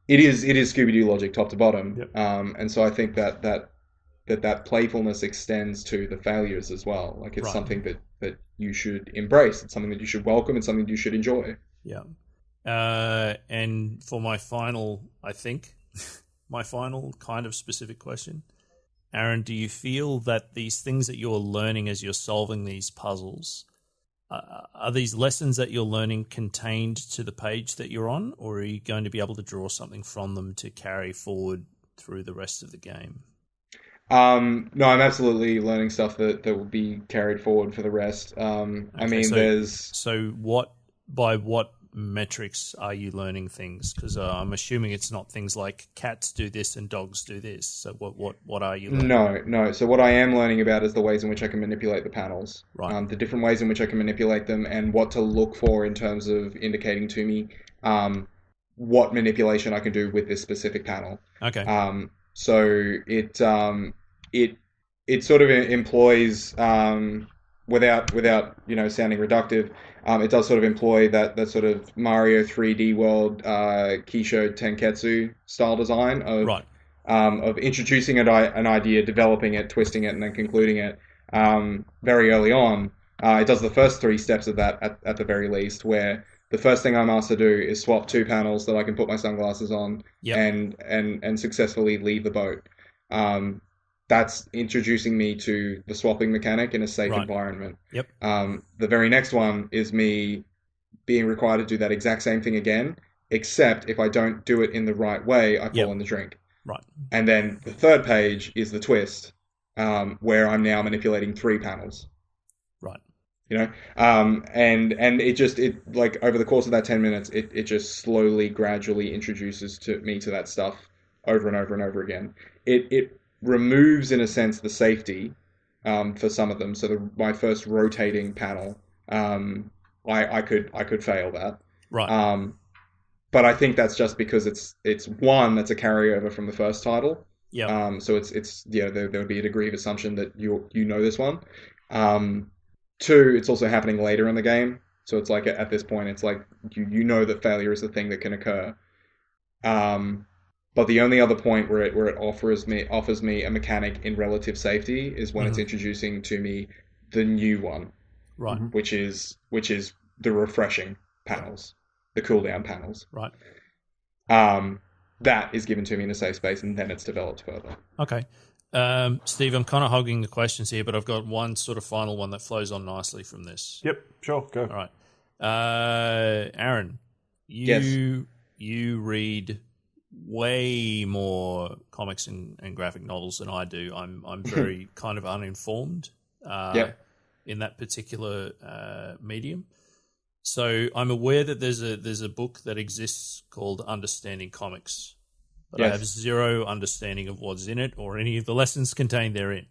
Speaker 3: It is Scooby-Doo logic top to bottom.
Speaker 2: Yep.
Speaker 3: And so I think that playfulness extends to the failures as well. Like it's something that you should embrace. It's something that you should welcome. It's something you should enjoy.
Speaker 1: Yeah. And for my final, my final kind of specific question, Aaron, do you feel that these things that you're learning as you're solving these puzzles, are these lessons that you're learning contained to the page that you're on, or are you going to be able to draw something from them to carry forward through the rest of the game?
Speaker 3: No, I'm absolutely learning stuff that will be carried forward for the rest. I mean,
Speaker 1: So by what metrics are you learning things? Because I'm assuming it's not things like cats do this and dogs do this. So what are you learning?
Speaker 3: No. So what I am learning about is the ways in which I can manipulate the panels.
Speaker 1: Right.
Speaker 3: The different ways in which I can manipulate them and what to look for in terms of indicating to me what manipulation I can do with this specific panel.
Speaker 1: Okay.
Speaker 3: So it sort of employs, without sounding reductive, it does sort of employ that sort of Mario 3D World Kisho Tenketsu style design of introducing an idea, developing it, twisting it, and then concluding it very early on. It does the first three steps of that at the very least, where the first thing I'm asked to do is swap two panels that I can put my sunglasses on and successfully leave the boat. That's introducing me to the swapping mechanic in a safe environment.
Speaker 1: Yep.
Speaker 3: The very next one is me being required to do that exact same thing again, except if I don't do it in the right way, I fall in the drink.
Speaker 1: Right.
Speaker 3: And then the third page is the twist, where I'm now manipulating three panels.
Speaker 1: Right.
Speaker 3: And it like over the course of that 10 minutes, it just slowly, gradually introduces me to that stuff over and over and over again. It removes, in a sense, the safety for some of them. So my first rotating panel, I could fail that.
Speaker 1: Right.
Speaker 3: But I think that's just because it's one that's a carryover from the first title.
Speaker 1: Yeah.
Speaker 3: So it's there would be a degree of assumption that you know this one. Two, it's also happening later in the game, so it's like at this point, it's like you know that failure is a thing that can occur. But the only other point where it offers me a mechanic in relative safety is when it's introducing to me the new one,
Speaker 1: right?
Speaker 3: Which is the refreshing panels, the cooldown panels,
Speaker 1: right?
Speaker 3: That is given to me in a safe space, and then it's developed further.
Speaker 1: Okay. Steve, I'm kind of hogging the questions here, but I've got one sort of final one that flows on nicely from this.
Speaker 2: Yep, sure, go.
Speaker 1: All right. Aaron, you read way more comics and graphic novels than I do. I'm very kind of uninformed in that particular medium. So I'm aware that there's a book that exists called Understanding Comics. But I have zero understanding of what's in it or any of the lessons contained therein.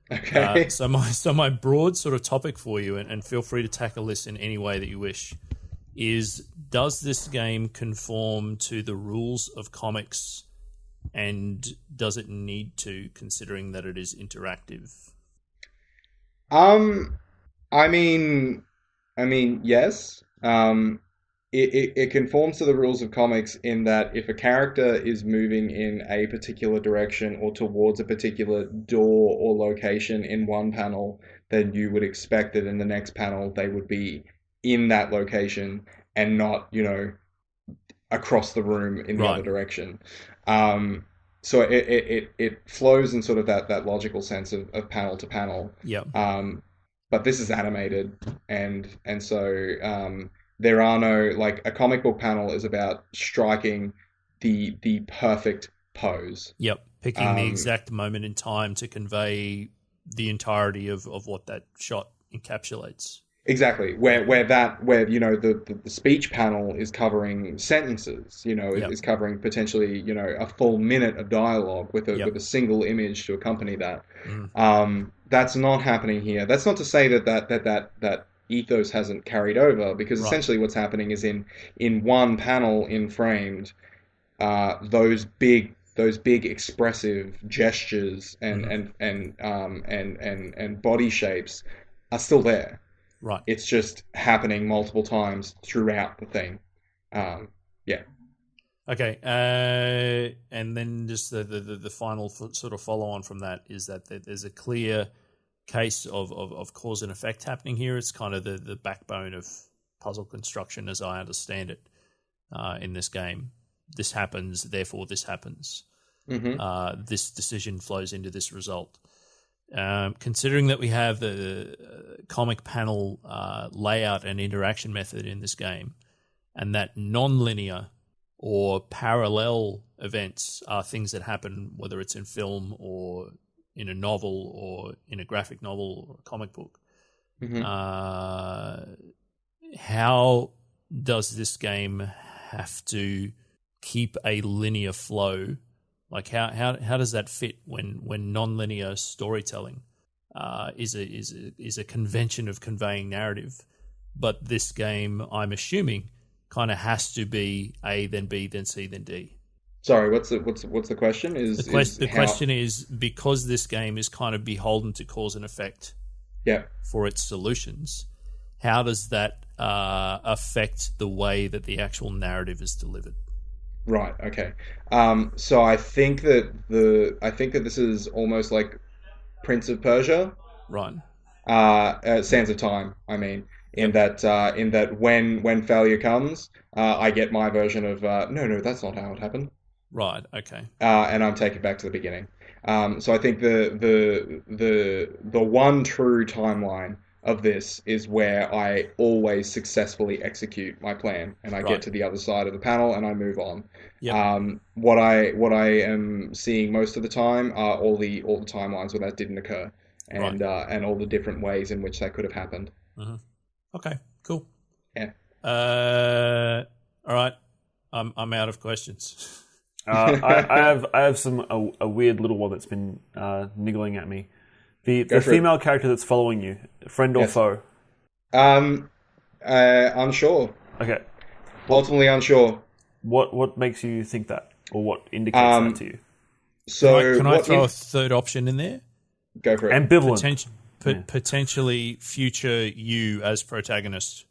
Speaker 3: Okay.
Speaker 1: So my broad sort of topic for you, and feel free to tackle this in any way that you wish, is does this game conform to the rules of comics, and does it need to, considering that it is interactive?
Speaker 3: I mean, yes. It conforms to the rules of comics in that if a character is moving in a particular direction or towards a particular door or location in one panel, then you would expect that in the next panel they would be in that location and not, across the room in the other direction. So it flows in sort of that logical sense of panel to panel.
Speaker 1: Yep.
Speaker 3: But this is animated, and so there are no, like, a comic book panel is about striking the perfect pose.
Speaker 1: Yep, picking the exact moment in time to convey the entirety of what that shot encapsulates.
Speaker 3: Exactly, where the speech panel is covering sentences, is covering potentially a full minute of dialogue with a single image to accompany that. That's not happening here. That's not to say that ethos hasn't carried over, because essentially what's happening is in one panel in Framed, those big expressive gestures and body shapes are still there.
Speaker 1: Right.
Speaker 3: It's just happening multiple times throughout the thing.
Speaker 1: Okay. And then just the final sort of follow on from that is that there's a clear case of cause and effect happening here. It's kind of the backbone of puzzle construction, as I understand it, in this game. This happens, therefore this happens. This decision flows into this result. Considering that we have the comic panel layout and interaction method in this game, and that non-linear or parallel events are things that happen, whether it's in film or in a novel or in a graphic novel or a comic book, how does this game have to keep a linear flow? Like how does that fit when non-linear storytelling is a convention of conveying narrative, but this game, I'm assuming, kind of has to be A then B then C then D.
Speaker 3: Sorry, what's the question?
Speaker 1: The question is, because this game is kind of beholden to cause and effect for its solutions, how does that affect the way that the actual narrative is delivered?
Speaker 3: Right. Okay. So I think that this is almost like Prince of Persia.
Speaker 1: Right.
Speaker 3: Sands of Time. I mean, in that when failure comes, I get my version of no, that's not how it happened.
Speaker 1: Right. Okay.
Speaker 3: And I'm taken back to the beginning. So I think the one true timeline of this is where I always successfully execute my plan, and I get to the other side of the panel and I move on.
Speaker 1: Yep.
Speaker 3: What I am seeing most of the time are all the timelines where that didn't occur, and all the different ways in which that could have happened.
Speaker 1: Okay. Cool.
Speaker 3: Yeah.
Speaker 1: All right. I'm out of questions.
Speaker 2: I have a weird little one that's been niggling at me. The female character that's following you, friend or foe?
Speaker 3: Unsure.
Speaker 2: Okay.
Speaker 3: Ultimately unsure.
Speaker 2: What makes you think that, or what indicates that to you?
Speaker 3: So
Speaker 1: can I throw a third option in there?
Speaker 3: Go for it.
Speaker 2: Ambivalent.
Speaker 1: Potentially future you as protagonist.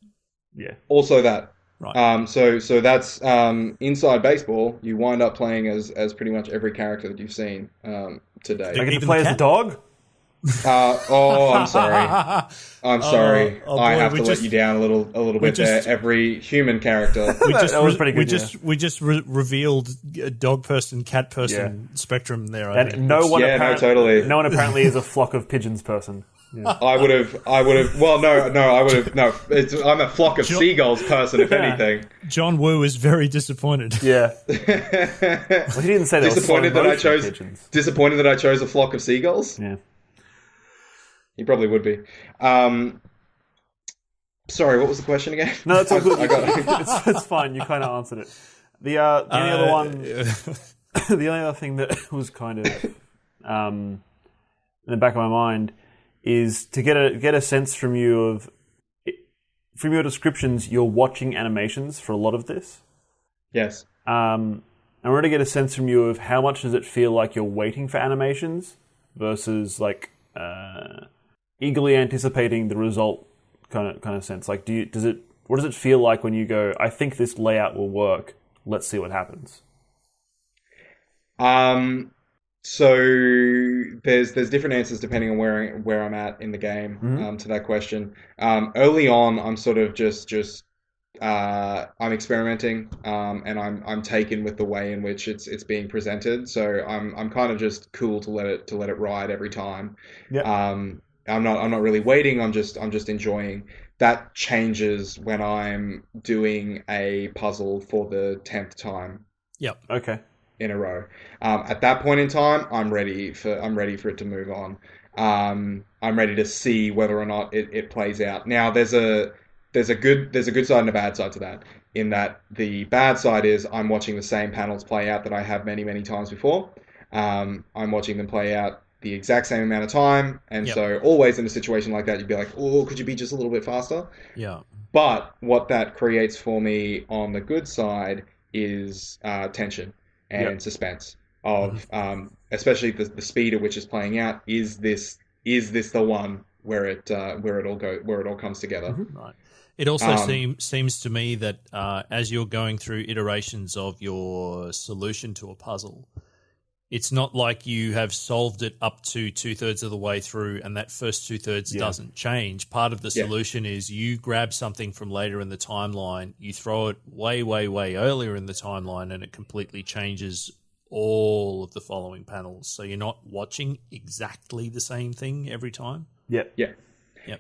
Speaker 2: Yeah.
Speaker 3: Also that.
Speaker 1: Right.
Speaker 3: So that's inside baseball. You wind up playing as pretty much every character that you've seen today.
Speaker 2: I get to play as a dog?
Speaker 3: I'm sorry. I'm sorry. I have to let you down a little bit there. Every human character.
Speaker 2: That was pretty good.
Speaker 1: We just revealed a dog person, cat person spectrum there. I think.
Speaker 2: And no one
Speaker 3: totally.
Speaker 2: No one apparently is a flock of pigeons person. Yeah.
Speaker 3: I would have. Well, no, I would have. No, I'm a flock of seagulls person, if anything.
Speaker 1: John Woo is very disappointed.
Speaker 2: Yeah. Well, he didn't say that.
Speaker 3: Disappointed that I chose.
Speaker 2: Pigeons.
Speaker 3: Disappointed that I chose a flock of seagulls.
Speaker 2: Yeah.
Speaker 3: He probably would be. Sorry, what was the question again?
Speaker 2: No, that's all good. It's fine. You kind of answered it. The only other one, the only other thing that was kind of in the back of my mind is to get a sense from you from your descriptions. You're watching animations for a lot of this.
Speaker 3: Yes.
Speaker 2: I want to get a sense from you of how much does it feel like you're waiting for animations versus like eagerly anticipating the result kind of sense. Like, what does it feel like when you go, I think this layout will work, let's see what happens?
Speaker 3: So there's different answers depending on where I'm at in the game to that question. Early on, I'm sort of just I'm experimenting and I'm taken with the way in which it's being presented. So I'm kind of just cool to let it ride every time.
Speaker 2: Yeah.
Speaker 3: I'm not really waiting. I'm just enjoying. That changes when I'm doing a puzzle for the 10th time.
Speaker 1: Yep.
Speaker 2: Okay.
Speaker 3: In a row. At that point in time, I'm ready for it to move on. I'm ready to see whether or not it plays out. Now, there's a good side and a bad side to that. In that the bad side is I'm watching the same panels play out that I have many, many times before. I'm watching them play out the exact same amount of time, and so always in a situation like that, you'd be like, "Oh, could you be just a little bit faster?"
Speaker 1: Yeah.
Speaker 3: But what that creates for me on the good side is tension and suspense of, especially the speed at which it's playing out. Is this the one where it all comes together?
Speaker 1: Right. It also seems to me that as you're going through iterations of your solution to a puzzle, it's not like you have solved it up to 2/3 of the way through and that first 2/3 doesn't change. Part of the solution is you grab something from later in the timeline, you throw it way, way, way earlier in the timeline, and it completely changes all of the following panels. So you're not watching exactly the same thing every time.
Speaker 2: Yep.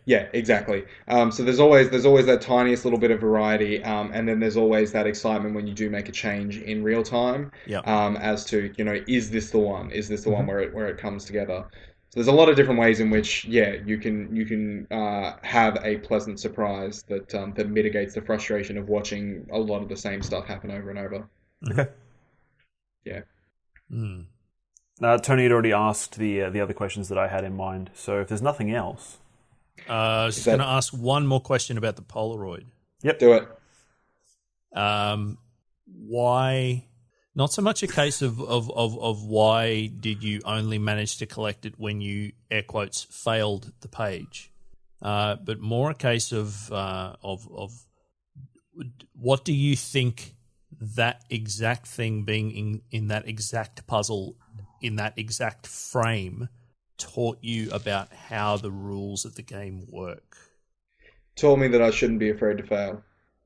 Speaker 3: Yeah, exactly. So there's always that tiniest little bit of variety, and then there's always that excitement when you do make a change in real time. As to, is this the one? Is this the one where it comes together? So there's a lot of different ways in which you can have a pleasant surprise that mitigates the frustration of watching a lot of the same stuff happen over and over.
Speaker 2: Okay.
Speaker 3: Yeah.
Speaker 2: Tony had already asked the other questions that I had in mind. So if there's nothing else.
Speaker 1: I was just going to ask one more question about the Polaroid.
Speaker 2: Yep.
Speaker 3: Do it.
Speaker 1: Why? Not so much a case of why did you only manage to collect it when you, air quotes, failed the page, but more a case of what do you think that exact thing being in that exact puzzle, in that exact frame, taught you about how the rules of the game work?
Speaker 3: Told me that I shouldn't be afraid to fail,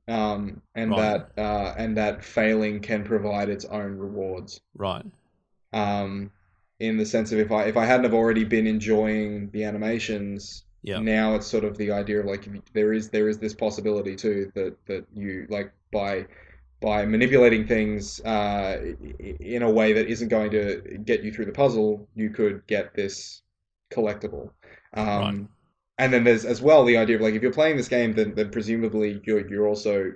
Speaker 3: and that failing can provide its own rewards.
Speaker 1: Right.
Speaker 3: In the sense of if I hadn't have already been enjoying the animations, now it's sort of the idea of like there is this possibility too that you like by manipulating things in a way that isn't going to get you through the puzzle, you could get this collectible.
Speaker 1: Right.
Speaker 3: and then there's as well the idea of like if you're playing this game, then presumably you're also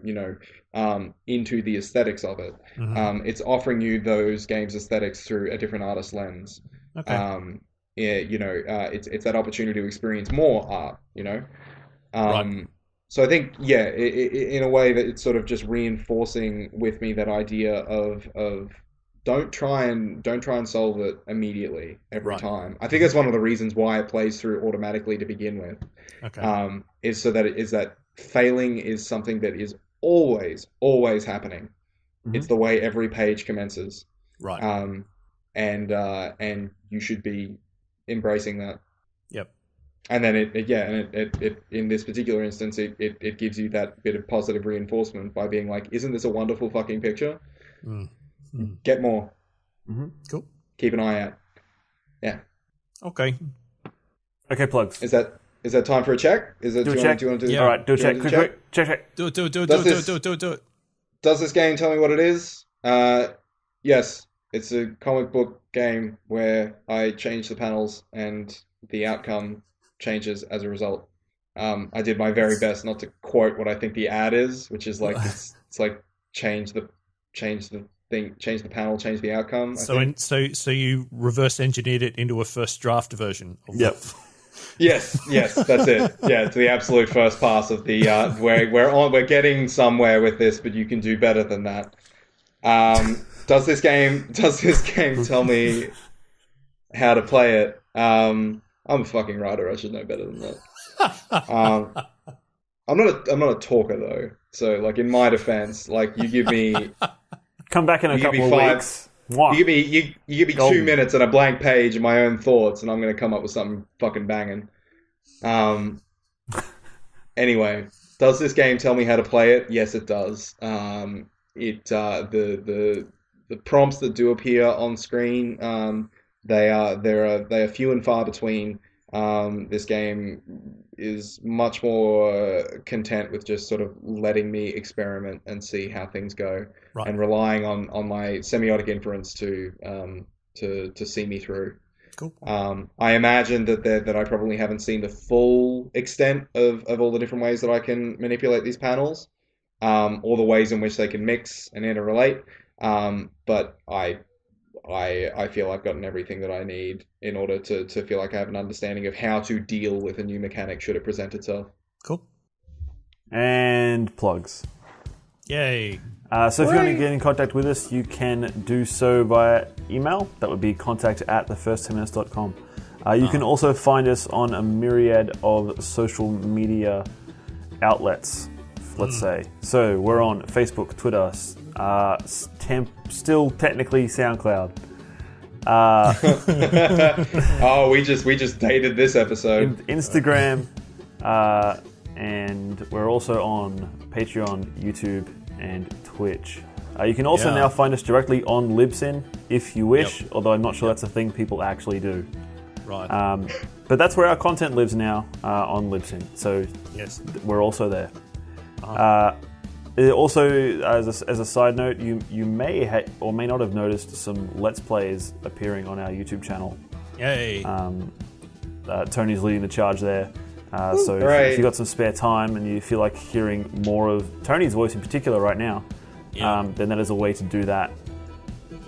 Speaker 3: into the aesthetics of it. It's offering you those games aesthetics through a different artist lens.
Speaker 1: Okay.
Speaker 3: It's that opportunity to experience more art.
Speaker 1: Right.
Speaker 3: So I think, in a way that it's sort of just reinforcing with me that idea of don't try and solve it immediately every time. I think that's one of the reasons why it plays through automatically to begin with.
Speaker 1: Okay.
Speaker 3: Is so that failing is something that is always happening. It's the way every page commences.
Speaker 1: Right.
Speaker 3: And you should be embracing that.
Speaker 1: Yep.
Speaker 3: And then it in this particular instance, it gives you that bit of positive reinforcement by being like, isn't this a wonderful fucking picture? Get more.
Speaker 1: Cool.
Speaker 3: Keep an eye out. Yeah.
Speaker 1: Okay.
Speaker 2: Okay, plugs.
Speaker 3: Is that time for a check? Do you want to do?
Speaker 1: Yeah.
Speaker 2: All right, do a check. Quick. Check.
Speaker 1: Do it.
Speaker 3: Does this game tell me what it is? Yes. It's a comic book game where I change the panels and the outcome changes as a result. I did my very best not to quote what I think the ad is, which is like it's like change the thing, change the panel, change the outcome.
Speaker 1: So you reverse engineered it into a first draft version.
Speaker 2: Yep.
Speaker 3: Yes, that's it. Yeah, to the absolute first pass of the we're getting somewhere with this, but you can do better than that. Does this game tell me how to play it? I'm a fucking writer. I should know better than that. I'm not a talker though. So like in my defense, like you give me
Speaker 2: come back in a couple of weeks.
Speaker 3: You give me 2 minutes and a blank page of my own thoughts, and I'm going to come up with something fucking banging. Anyway, does this game tell me how to play it? Yes, it does. The prompts that do appear on screen, they are few and far between. This game is much more content with just sort of letting me experiment and see how things go, and relying on my semiotic inference to see me through.
Speaker 1: Cool.
Speaker 3: I imagine that I probably haven't seen the full extent of all the different ways that I can manipulate these panels, all the ways in which they can mix and interrelate. But I feel I've gotten everything that I need in order to feel like I have an understanding of how to deal with a new mechanic should it present itself.
Speaker 1: Cool.
Speaker 2: And plugs.
Speaker 1: Yay.
Speaker 2: So if you want to get in contact with us, you can do so via email. That would be contact@thefirst10minutes.com. You can also find us on a myriad of social media outlets, let's say. So we're on Facebook, Twitter, still technically SoundCloud.
Speaker 3: Oh, we just dated this episode.
Speaker 2: Instagram, and we're also on Patreon, YouTube, and Twitch. You can also now find us directly on Libsyn if you wish, although I'm not sure that's a thing people actually do.
Speaker 1: Right.
Speaker 2: But that's where our content lives now, on Libsyn. So
Speaker 1: yes,
Speaker 2: we're also there. Also, as a side note, you may or may not have noticed some Let's Plays appearing on our YouTube channel.
Speaker 1: Yay.
Speaker 2: Tony's leading the charge there. So if you've got some spare time and you feel like hearing more of Tony's voice in particular right now, then that is a way to do that.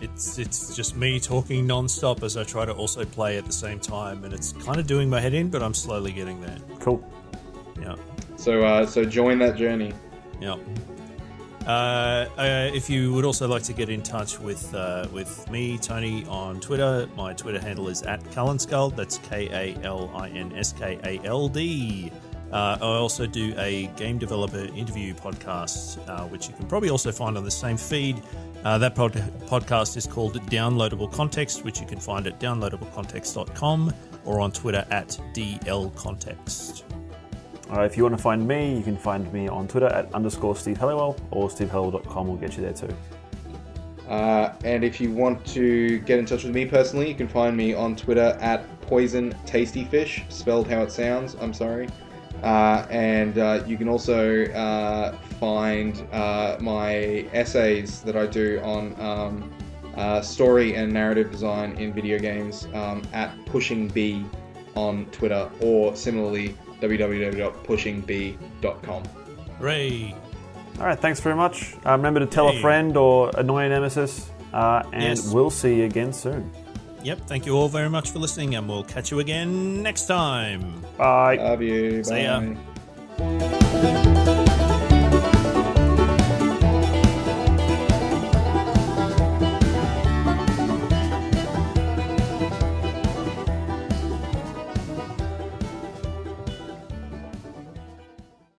Speaker 1: It's just me talking non-stop as I try to also play at the same time, and it's kind of doing my head in, but I'm slowly getting there.
Speaker 2: Cool.
Speaker 1: Yeah.
Speaker 3: So join that journey.
Speaker 1: Yeah. If you would also like to get in touch with me, Tony, on Twitter, my Twitter handle is @Kalinskull. That's KALINSKALD. I also do a game developer interview podcast, which you can probably also find on the same feed. That podcast is called Downloadable Context, which you can find at downloadablecontext.com or on Twitter @DLContext.
Speaker 2: If you want to find me, you can find me on Twitter @_Steve Halliwell, or stevehalliwell.com will get you there too.
Speaker 3: And if you want to get in touch with me personally, you can find me on Twitter @PoisonTastyFish, spelled how it sounds, I'm sorry. And you can also find my essays that I do on story and narrative design in video games @PushingB on Twitter, or similarly www.pushingb.com.
Speaker 1: Hooray.
Speaker 2: All right, thanks very much. Remember to tell a friend or annoy a nemesis, and we'll see you again soon.
Speaker 1: Yep, thank you all very much for listening, and we'll catch you again next time.
Speaker 2: Bye.
Speaker 3: Love you.
Speaker 1: See ya.
Speaker 3: Bye.